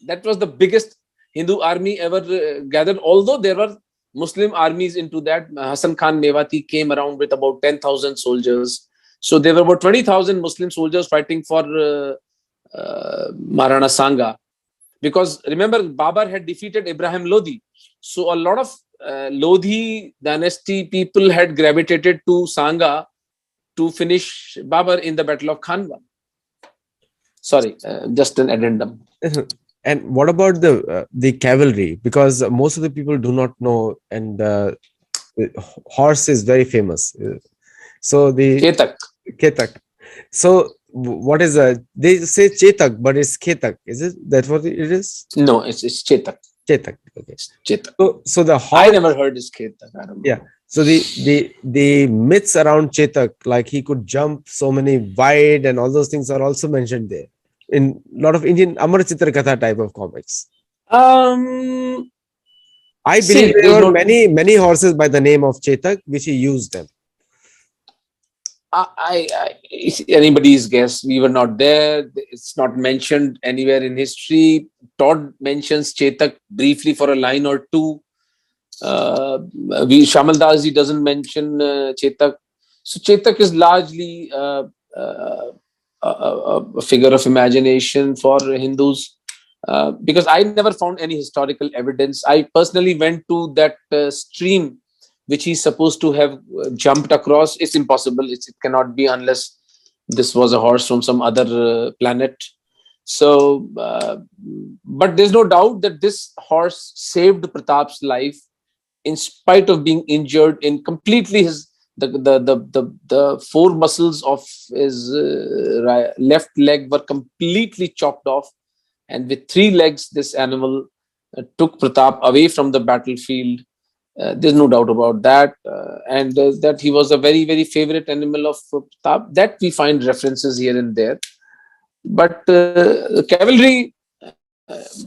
That was the biggest Hindu army ever gathered. Although there were Muslim armies into that. Hassan Khan Mewati came around with about 10,000 soldiers. So there were about 20,000 Muslim soldiers fighting for Maharana Sangha. Because remember, Babur had defeated Ibrahim Lodi. So a lot of Lodi dynasty people had gravitated to Sangha to finish Babur in the Battle of Khanwa. Sorry, just an addendum. And what about the cavalry? Because most of the people do not know, and horse is very famous. So the Ketak. So what is they say Chetak, but it's Ketak. Is it that what it is? No, it's Chetak. Chetak. Okay. Chetak. So the horse, I never heard this Ketak. I don't know. Yeah. So the myths around Chetak, like he could jump so many wide and all those things, are also mentioned there in a lot of Indian Amar Chitra Katha type of comics. I believe there were many horses by the name of Chetak, which he used them. It's anybody's guess. We were not there. It's not mentioned anywhere in history. Todd mentions Chetak briefly for a line or two. Shamal Das ji doesn't mention Chetak. So Chetak is largely a figure of imagination for Hindus. Because I never found any historical evidence. I personally went to that stream which he's supposed to have jumped across. It's impossible. It cannot be unless this was a horse from some other planet. So, but there's no doubt that this horse saved Pratap's life in spite of being injured in completely the four muscles of his left leg were completely chopped off. And with 3 legs, this animal took Pratap away from the battlefield. There's no doubt about that. And that he was a very, very favorite animal of Pratap. That we find references here and there. But cavalry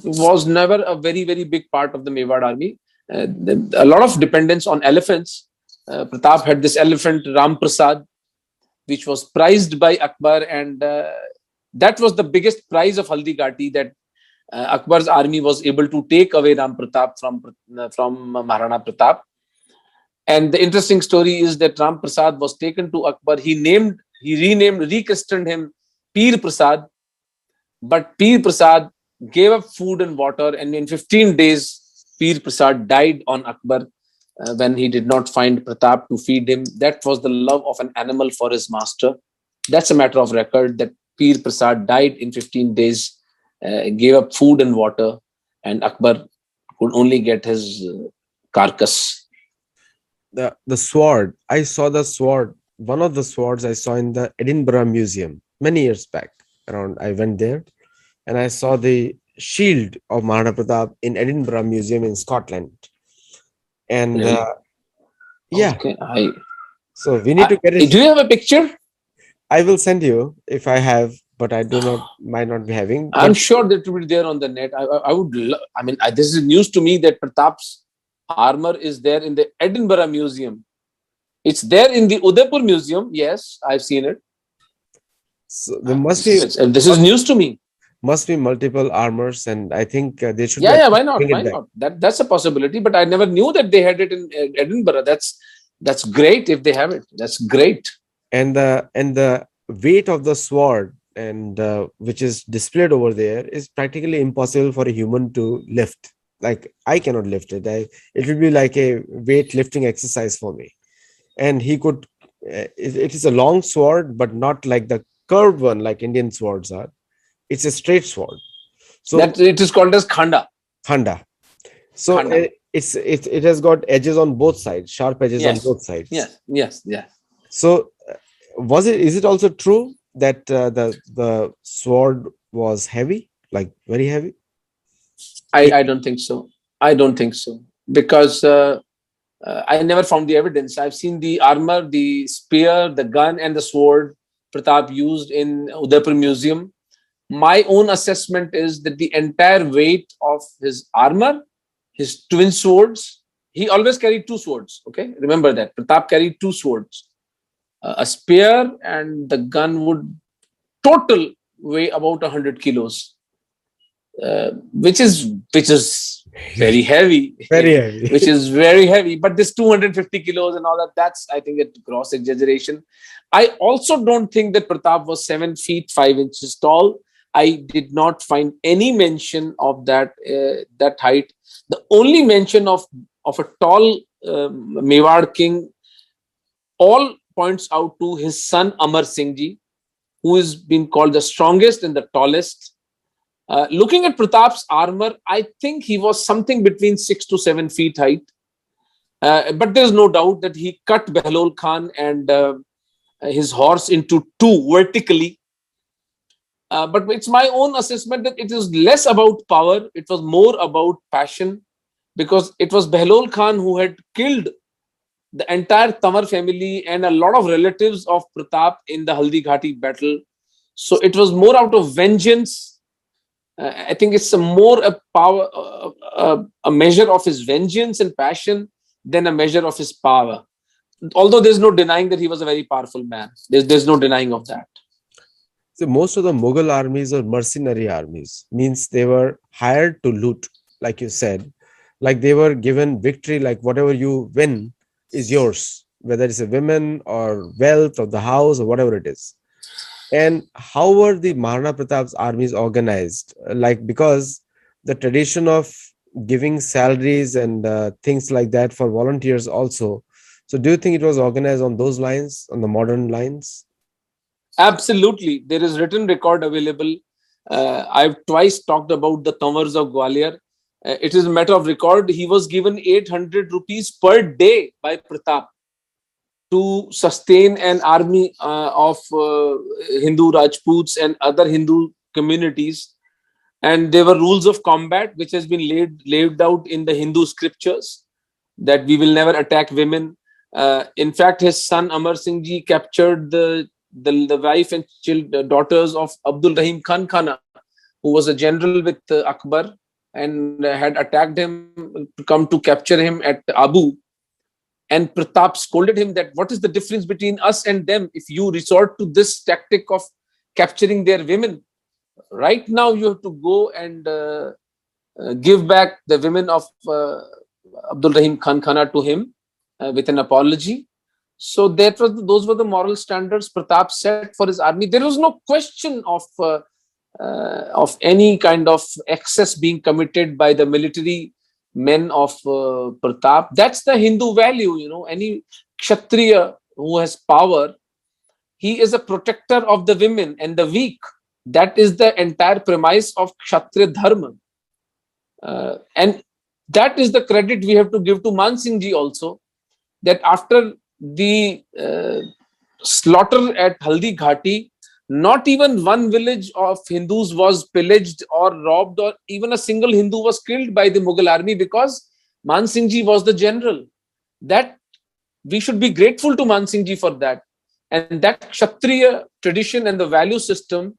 was never a very, very big part of the Mewar army. A lot of dependence on elephants. Pratap had this elephant, Ram Prasad, which was prized by Akbar, and that was the biggest prize of Haldi Ghati, that Akbar's army was able to take away Ram Pratap from Maharana Pratap. And the interesting story is that Ram Prasad was taken to Akbar. He rechristened him Peer Prasad, but Peer Prasad gave up food and water, and in 15 days, Peer Prasad died on Akbar when he did not find Pratap to feed him. That was the love of an animal for his master. That's a matter of record, that Peer Prasad died in 15 days, gave up food and water, and Akbar could only get his carcass. The sword, I saw the sword. One of the swords I saw in the Edinburgh Museum many years back. I went there, and I saw the shield of Maharana Pratap in Edinburgh Museum in Scotland. And so we need to get it. Do you have a picture? I will send you if I have, but I might not be having. I'm sure that will be there on the net. I would. This is news to me that Pratap's armor is there in the Edinburgh Museum. It's there in the Udaipur Museum. Yes, I've seen it. So there must be. This is news to me. Must be multiple armors, and I think they should. Yeah. Why not? Why not? That's a possibility. But I never knew that they had it in Edinburgh. That's great if they have it. That's great. And the weight of the sword, and which is displayed over there, is practically impossible for a human to lift. Like, I cannot lift it. It will be like a weightlifting exercise for me. And he could. It is a long sword, but not like the curved one like Indian swords are. It's a straight sword. So that it is called as Khanda. So it has got edges on both sides, sharp edges on Yes, both sides. yes, yes, yes. So is it also true that the sword was heavy, like very heavy? I don't think so. I don't think so because I never found the evidence. I've seen the armor, the spear, the gun, and the sword Pratap used in Udaipur Museum. My own assessment is that the entire weight of his armor, his twin swords, he always carried two swords. Okay, remember that Pratap carried two swords, a spear, and the gun would total weigh about 100 kilos, which is very heavy, Very heavy. which is very heavy. But this 250 kilos and all that, that's I think a gross exaggeration. I also don't think that Pratap was 7 feet 5 inches tall. I did not find any mention of that height. The only mention of a tall Mewar king all points out to his son Amar Singh ji, who is being called the strongest and the tallest. Looking at Pratap's armor, I think he was something between 6 to 7 feet height. But there's no doubt that he cut Behlol Khan and his horse into two vertically. But it's my own assessment that it is less about power, it was more about passion, because it was Behlol Khan who had killed the entire Tamar family and a lot of relatives of Pratap in the Haldi Ghati battle. So it was more out of vengeance. I think it's a measure of his vengeance and passion than a measure of his power. Although there's no denying that he was a very powerful man. There's no denying of that. So most of the Mughal armies or mercenary armies, means they were hired to loot, like you said, like they were given victory, like whatever you win is yours, whether it's a women or wealth or the house or whatever it is. And how were the Maharana Pratap's armies organized? Like, because the tradition of giving salaries and things like that for volunteers also. So do you think it was organized on those lines, on the modern lines? Absolutely. There is written record available. I've twice talked about the Tamars of Gwalior. It is a matter of record. He was given 800 rupees per day by Pratap to sustain an army of Hindu Rajputs and other Hindu communities. And there were rules of combat which has been laid out in the Hindu scriptures, that we will never attack women. In fact, his son Amar Singh ji captured the wife and daughters of Abdul Rahim Khan Khana, who was a general with Akbar, and had attacked him to come to capture him at Abu. And Pratap scolded him that what is the difference between us and them if you resort to this tactic of capturing their women? Right now, you have to go and give back the women of Abdul Rahim Khan Khana to him with an apology. So those were the moral standards Pratap set for his army. There was no question of any kind of excess being committed by the military men of Pratap. That's the Hindu value, any Kshatriya who has power, he is a protector of the women and the weak. That is the entire premise of Kshatriya Dharma. And that is the credit we have to give to Man Singh ji also, that after the slaughter at Haldi Ghati, not even one village of Hindus was pillaged or robbed, or even a single Hindu was killed by the Mughal army, because Man Singh ji was the general. That we should be grateful to Man Singh ji for that. And that Kshatriya tradition and the value system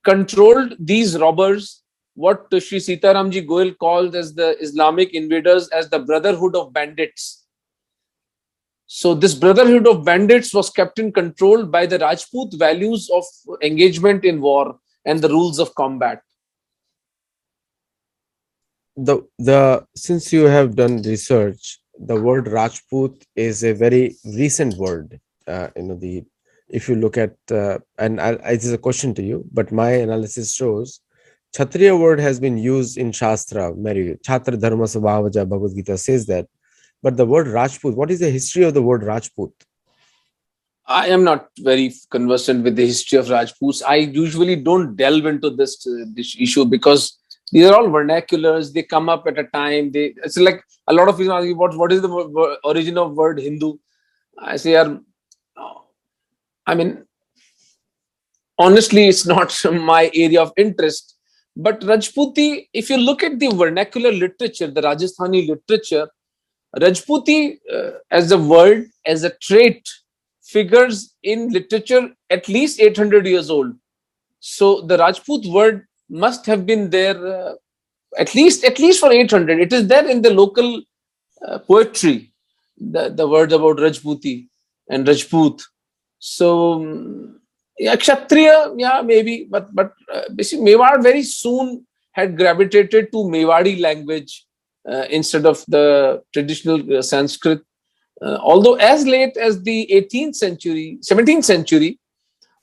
controlled these robbers, what Sri Sitaramji Goel called as the Islamic invaders, as the brotherhood of bandits. So this brotherhood of bandits was kept in control by the Rajput values of engagement in war and the rules of combat. Since you have done research, the word Rajput is a very recent word. If you look at and it is a question to you, but my analysis shows Kshatriya word has been used in Shastra. Chhatra Dharma Svabhavaja Bhagavad Gita says that. But the word Rajput, what is the history of the word Rajput? I am not very conversant with the history of Rajputs. I usually don't delve into this issue, because These are all vernaculars. They come up at a time. It's like a lot of people ask me, what is the origin of word Hindu? I say, I mean, honestly, it's not my area of interest. But Rajputi, if you look at the vernacular literature, the Rajasthani literature, Rajputi as a word, as a trait, figures in literature at least 800 years old. So the Rajput word must have been there at least for 800. It is there in the local poetry, the word about Rajputi and Rajput. So yeah, Kshatriya, yeah, maybe, but basically Mewar very soon had gravitated to Mewari language instead of the traditional Sanskrit. Although as late as the 18th century, 17th century,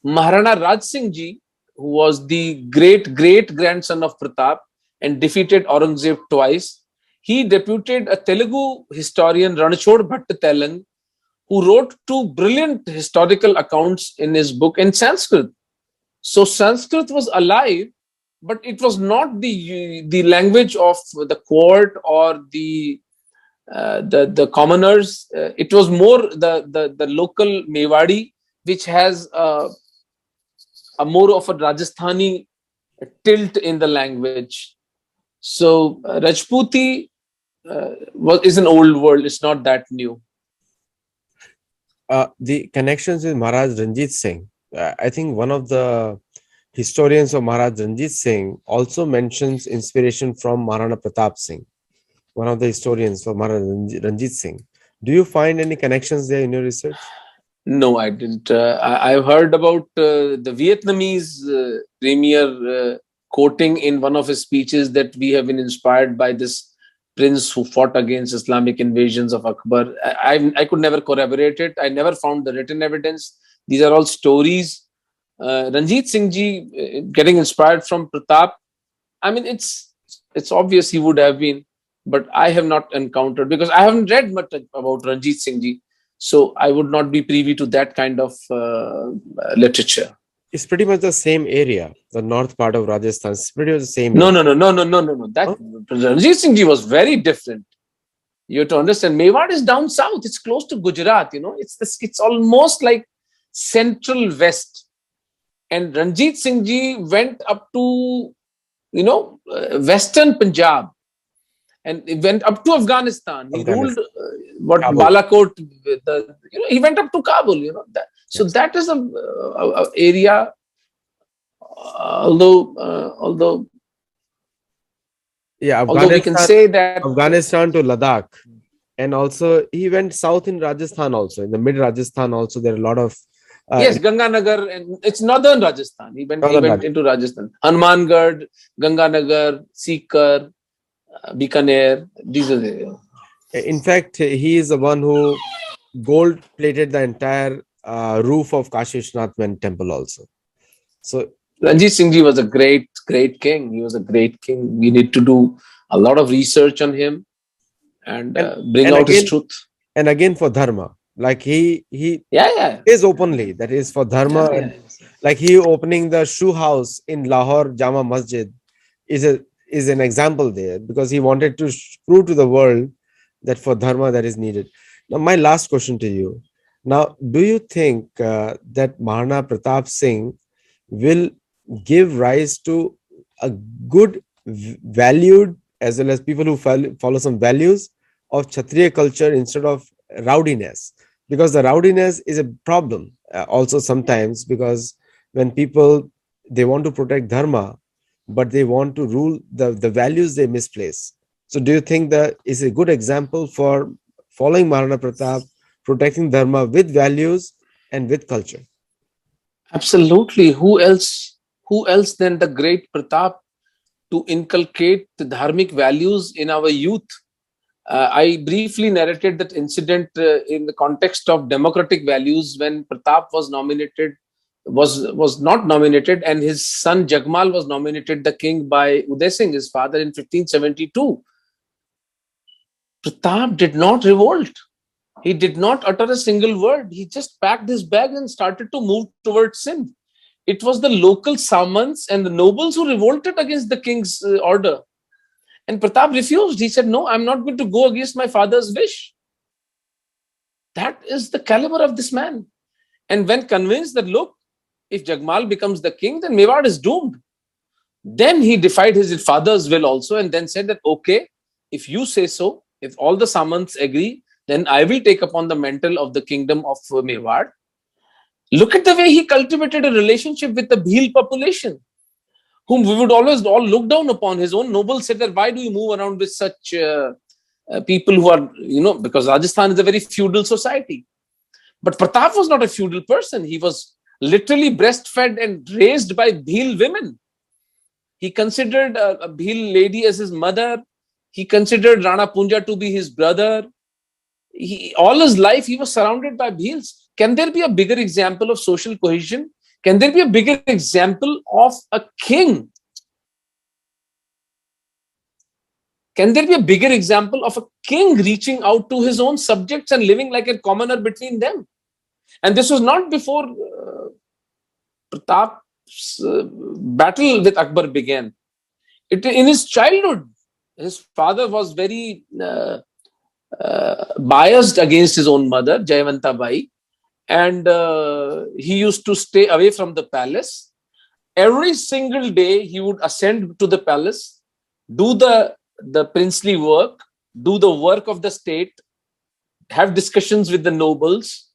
Maharana Raj Singh ji, who was the great grandson of Pratap and defeated Aurangzeb twice, he deputed a Telugu historian Ranachod Bhatt Telang, who wrote two brilliant historical accounts in his book in Sanskrit. So Sanskrit was alive, but it was not the language of the court or the commoners. It was more the local Mewari, which has a more of a Rajasthani tilt in the language. So Rajputi is an old world. It's not that new. The connections with Maharaj Ranjit Singh. I think one of the historians of Maharaj Ranjit Singh also mentions inspiration from Maharana Pratap Singh, one of the historians of Maharaj Ranjit Singh. Do you find any connections there in your research? No, I didn't. I've heard about the Vietnamese premier quoting in one of his speeches that we have been inspired by this prince who fought against Islamic invasions of Akbar. I could never corroborate it. I never found the written evidence. These are all stories. Ranjit Singh ji getting inspired from Pratap. I mean, it's obvious he would have been, but I have not encountered, because I haven't read much about Ranjit Singh ji. So I would not be privy to that kind of literature. It's pretty much the same area, the north part of Rajasthan. It's pretty much the same. No. That Ranjit Singh ji was very different. You have to understand, Mewar is down south. It's close to Gujarat. It's almost like central west. And Ranjit Singh ji went up to western Punjab, and he went up to Afghanistan. He ruled Balakot. He went up to Kabul. So that is a area. Although we can say that Afghanistan to Ladakh, and also he went south in Rajasthan also, in the mid Rajasthan also. There are a lot of yes, Ganganagar, and it's northern Rajasthan. He went into Rajasthan. Hanumangarh, Ganganagar, Sikar, Bikaner. These are the. In fact, he is the one who gold plated the entire roof of Kashi Vishwanath temple also. So Ranjit Singh ji was a great king. He was a great king. We need to do a lot of research on him and bring out his truth. And again for dharma, like he is openly, that is for dharma. Like he opening the shoe house in Lahore Jama Masjid is an example there, because he wanted to prove to the world that for dharma that is needed. Now, my last question to you. Now, do you think that Maharana Pratap Singh will give rise to a good, valued, as well as people who follow some values of Kshatriya culture instead of rowdiness? Because the rowdiness is a problem also sometimes, because when people, they want to protect dharma, but they want to rule the values they misplace. So do you think that is a good example for following Maharana Pratap, protecting dharma with values and with culture? Absolutely. Who else than the great Pratap to inculcate the dharmic values in our youth? I briefly narrated that incident in the context of democratic values when Pratap was not nominated, and his son Jagmal was nominated the king by Uday Singh, his father, in 1572. Pratap did not revolt. He did not utter a single word. He just packed his bag and started to move towards Sindh. It was the local Samants and the nobles who revolted against the king's order. And Pratap refused. He said, no, I'm not going to go against my father's wish. That is the caliber of this man. And when convinced that, look, if Jagmal becomes the king, then Mewar is doomed. Then he defied his father's will also, and then said that, okay, if you say so, if all the Samants agree, then I will take upon the mantle of the kingdom of Mewar. Look at the way he cultivated a relationship with the Bhil population, whom we would always all look down upon. His own nobles said that, why do you move around with such people who are, because Rajasthan is a very feudal society. But Pratap was not a feudal person. He was literally breastfed and raised by Bhil women. He considered a Bhil lady as his mother. He considered Rana Punja to be his brother. All his life, he was surrounded by Bhils. Can there be a bigger example of social cohesion? Can there be a bigger example of a king? Can there be a bigger example of a king reaching out to his own subjects and living like a commoner between them? And this was not before Pratap's battle with Akbar began. In his childhood, his father was very biased against his own mother, Jayavanta Bai, and he used to stay away from the palace. Every single day, he would ascend to the palace, do the princely work, do the work of the state, have discussions with the nobles,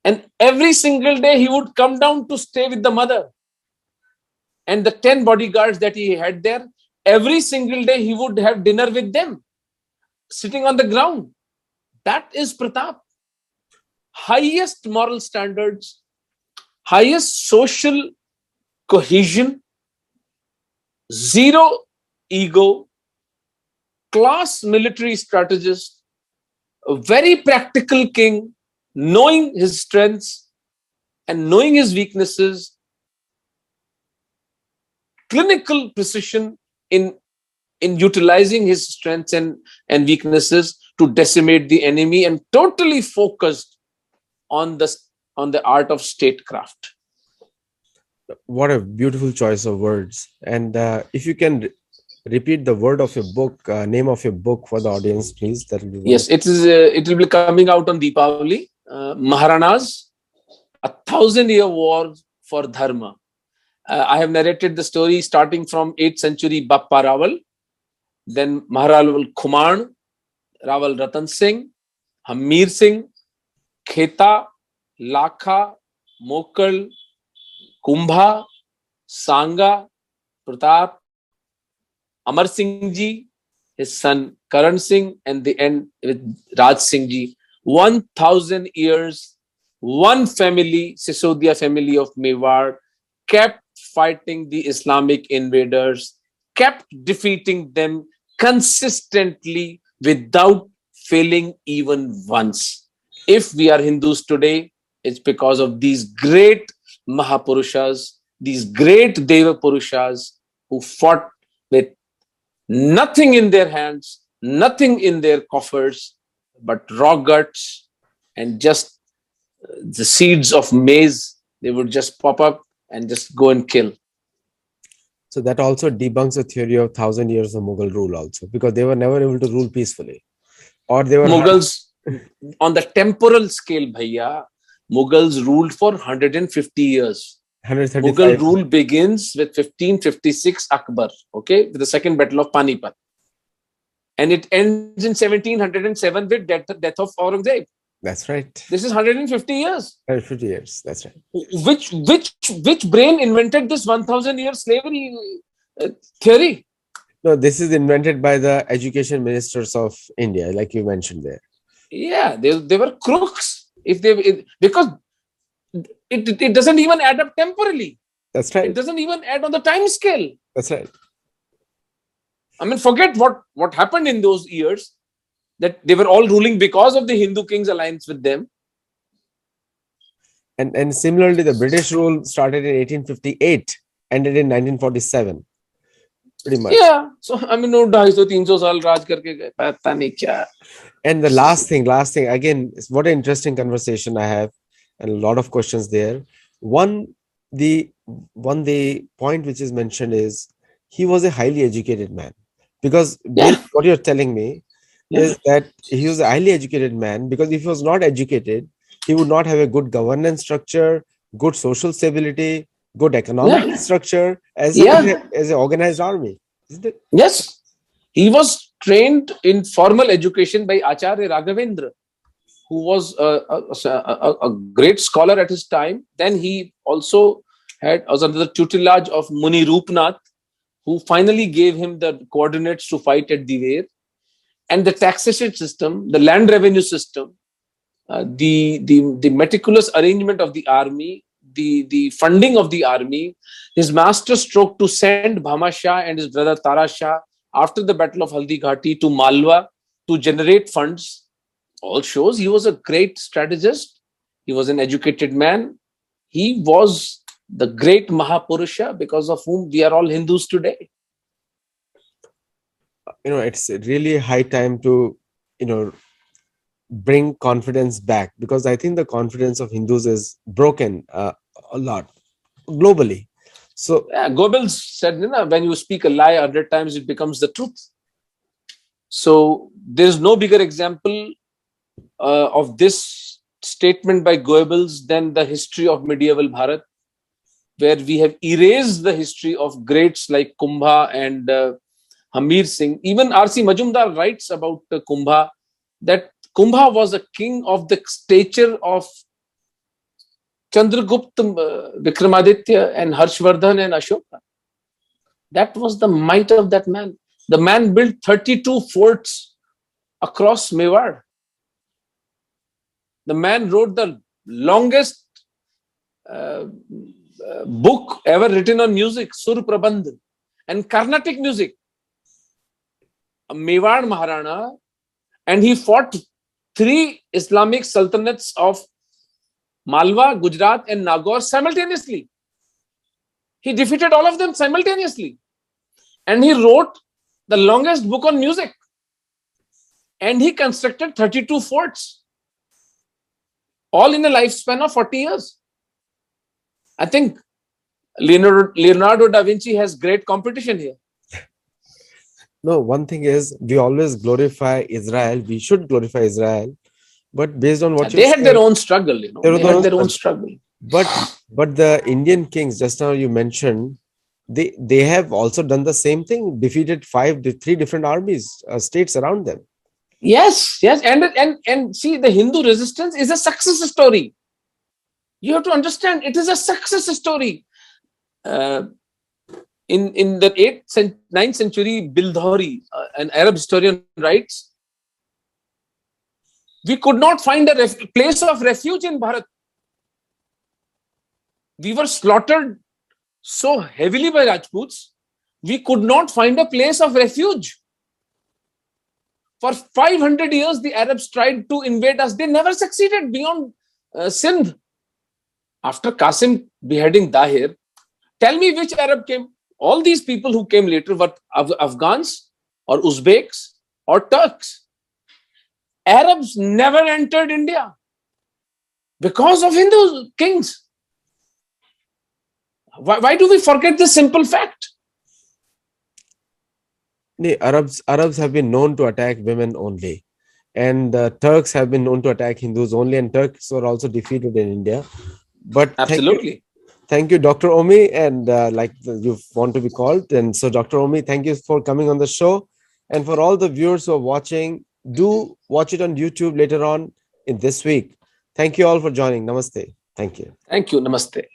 and every single day he would come down to stay with the mother. And the 10 bodyguards that he had there, every single day he would have dinner with them, sitting on the ground. That is Pratap. Highest moral standards, highest social cohesion, zero ego, class military strategist, a very practical king, knowing his strengths and knowing his weaknesses, clinical precision in utilizing his strengths and weaknesses to decimate the enemy, and totally focused on the art of statecraft. What a beautiful choice of words. And if you can repeat the word of your book, name of your book for the audience, please. That will be wonderful. Yes, it will be coming out on Deepavali. Maharanas, 1,000-year war for Dharma. I have narrated the story starting from 8th century Bappa Rawal, then Maharaja Khuman, Rawal Ratan Singh, Hamir Singh, Kheta, Lakha, Mokal, Kumbha, Sanga, Pratap, Amar Singh Ji, his son Karan Singh, and the end with Raj Singh Ji. 1,000 years, one family, Sisodia family of Mewar, kept fighting the Islamic invaders, kept defeating them consistently without failing even once. If we are Hindus today, it's because of these great Mahapurushas, these great Deva Purushas who fought with nothing in their hands, nothing in their coffers, but raw guts and just the seeds of maize. They would just pop up and just go and kill. So that also debunks the theory of 1,000 years of Mughal rule also, because they were never able to rule peacefully. Or they were Mughals, on the temporal scale, bhaiya, Mughals ruled for 150 years. 135. Mughal rule begins with 1556 Akbar, okay, with the second battle of Panipat. And it ends in 1707 with death of Aurangzeb. That's right. This is 150 years. 150 years, that's right. Which brain invented this 1,000-year slavery theory? No, this is invented by the education ministers of India, like you mentioned there. Yeah, they were crooks. Because it doesn't even add up temporally. That's right. It doesn't even add on the time scale. That's right. I mean, forget what happened in those years, that they were all ruling because of the Hindu king's alliance with them. And similarly, the British rule started in 1858, ended in 1947. Pretty much. Yeah. So, I mean, no, 250-300 saal raj karke gaye, pata nahi kya. And the last thing, again, what an interesting conversation I have, and a lot of questions there. One, the point which is mentioned is he was a highly educated man, because Yeah, what you're telling me yeah, is that he was a highly educated man, because if he was not educated, he would not have a good governance structure, good social stability, good economic yeah, structure, as well yeah. as an organized army, isn't it? Yes, he was trained in formal education by Acharya Raghavendra, who was a great scholar at his time. Then he also was under the tutelage of Muni Rupnath, who finally gave him the coordinates to fight at Diver. And the taxation system, the land revenue system, the meticulous arrangement of the army, the funding of the army, his master stroke to send Bhama Shah and his brother Tara Shah after the Battle of Haldi Ghati to Malwa to generate funds, all shows he was a great strategist. He was an educated man. He was the great Mahapurusha because of whom we are all Hindus today. It's really high time to you know bring confidence back, because I think the confidence of Hindus is broken a lot globally. So Yeah, Goebbels said, when you speak a lie 100 times, it becomes the truth. So there's no bigger example of this statement by Goebbels than the history of medieval Bharat, where we have erased the history of greats like Kumbha and Hamir Singh. Even R.C. Majumdar writes about Kumbha, that Kumbha was a king of the stature of Chandragupta, Vikramaditya, and Harshvardhan and Ashoka. That was the might of that man. The man built 32 forts across Mewar. The man wrote the longest uh, book ever written on music, Sur Prabandh, and Carnatic music. A Mewar Maharana, and he fought 3 Islamic sultanates of Malwa, Gujarat, and Nagaur simultaneously. He defeated all of them simultaneously. And he wrote the longest book on music. And he constructed 32 forts, all in a lifespan of 40 years. I think Leonardo da Vinci has great competition here. no, one thing is, we always glorify Israel. We should glorify Israel, but based on what you They had said, their own struggle, there They had their own struggle. but the Indian kings just now you mentioned, they have also done the same thing, defeated 3 different armies, states around them. Yes, yes. And see, the Hindu resistance is a success story. You have to understand, it is a success story. In the 9th century, Bildhori, an Arab historian, writes, we could not find a place of refuge in Bharat. We were slaughtered so heavily by Rajputs, we could not find a place of refuge. For 500 years, the Arabs tried to invade us. They never succeeded beyond Sindh. After Qasim beheading Dahir, tell me which Arab came. All these people who came later were Afghans or Uzbeks or Turks. Arabs never entered India because of Hindu kings. Why do we forget this simple fact? Arabs have been known to attack women only, and Turks have been known to attack Hindus only, and Turks were also defeated in India. But Absolutely. Thank you, Dr. Omi, and like you want to be called. And so, Dr. Omi, thank you for coming on the show. And for all the viewers who are watching, do watch it on YouTube later on in this week. Thank you all for joining. Namaste. Thank you. Thank you. Namaste.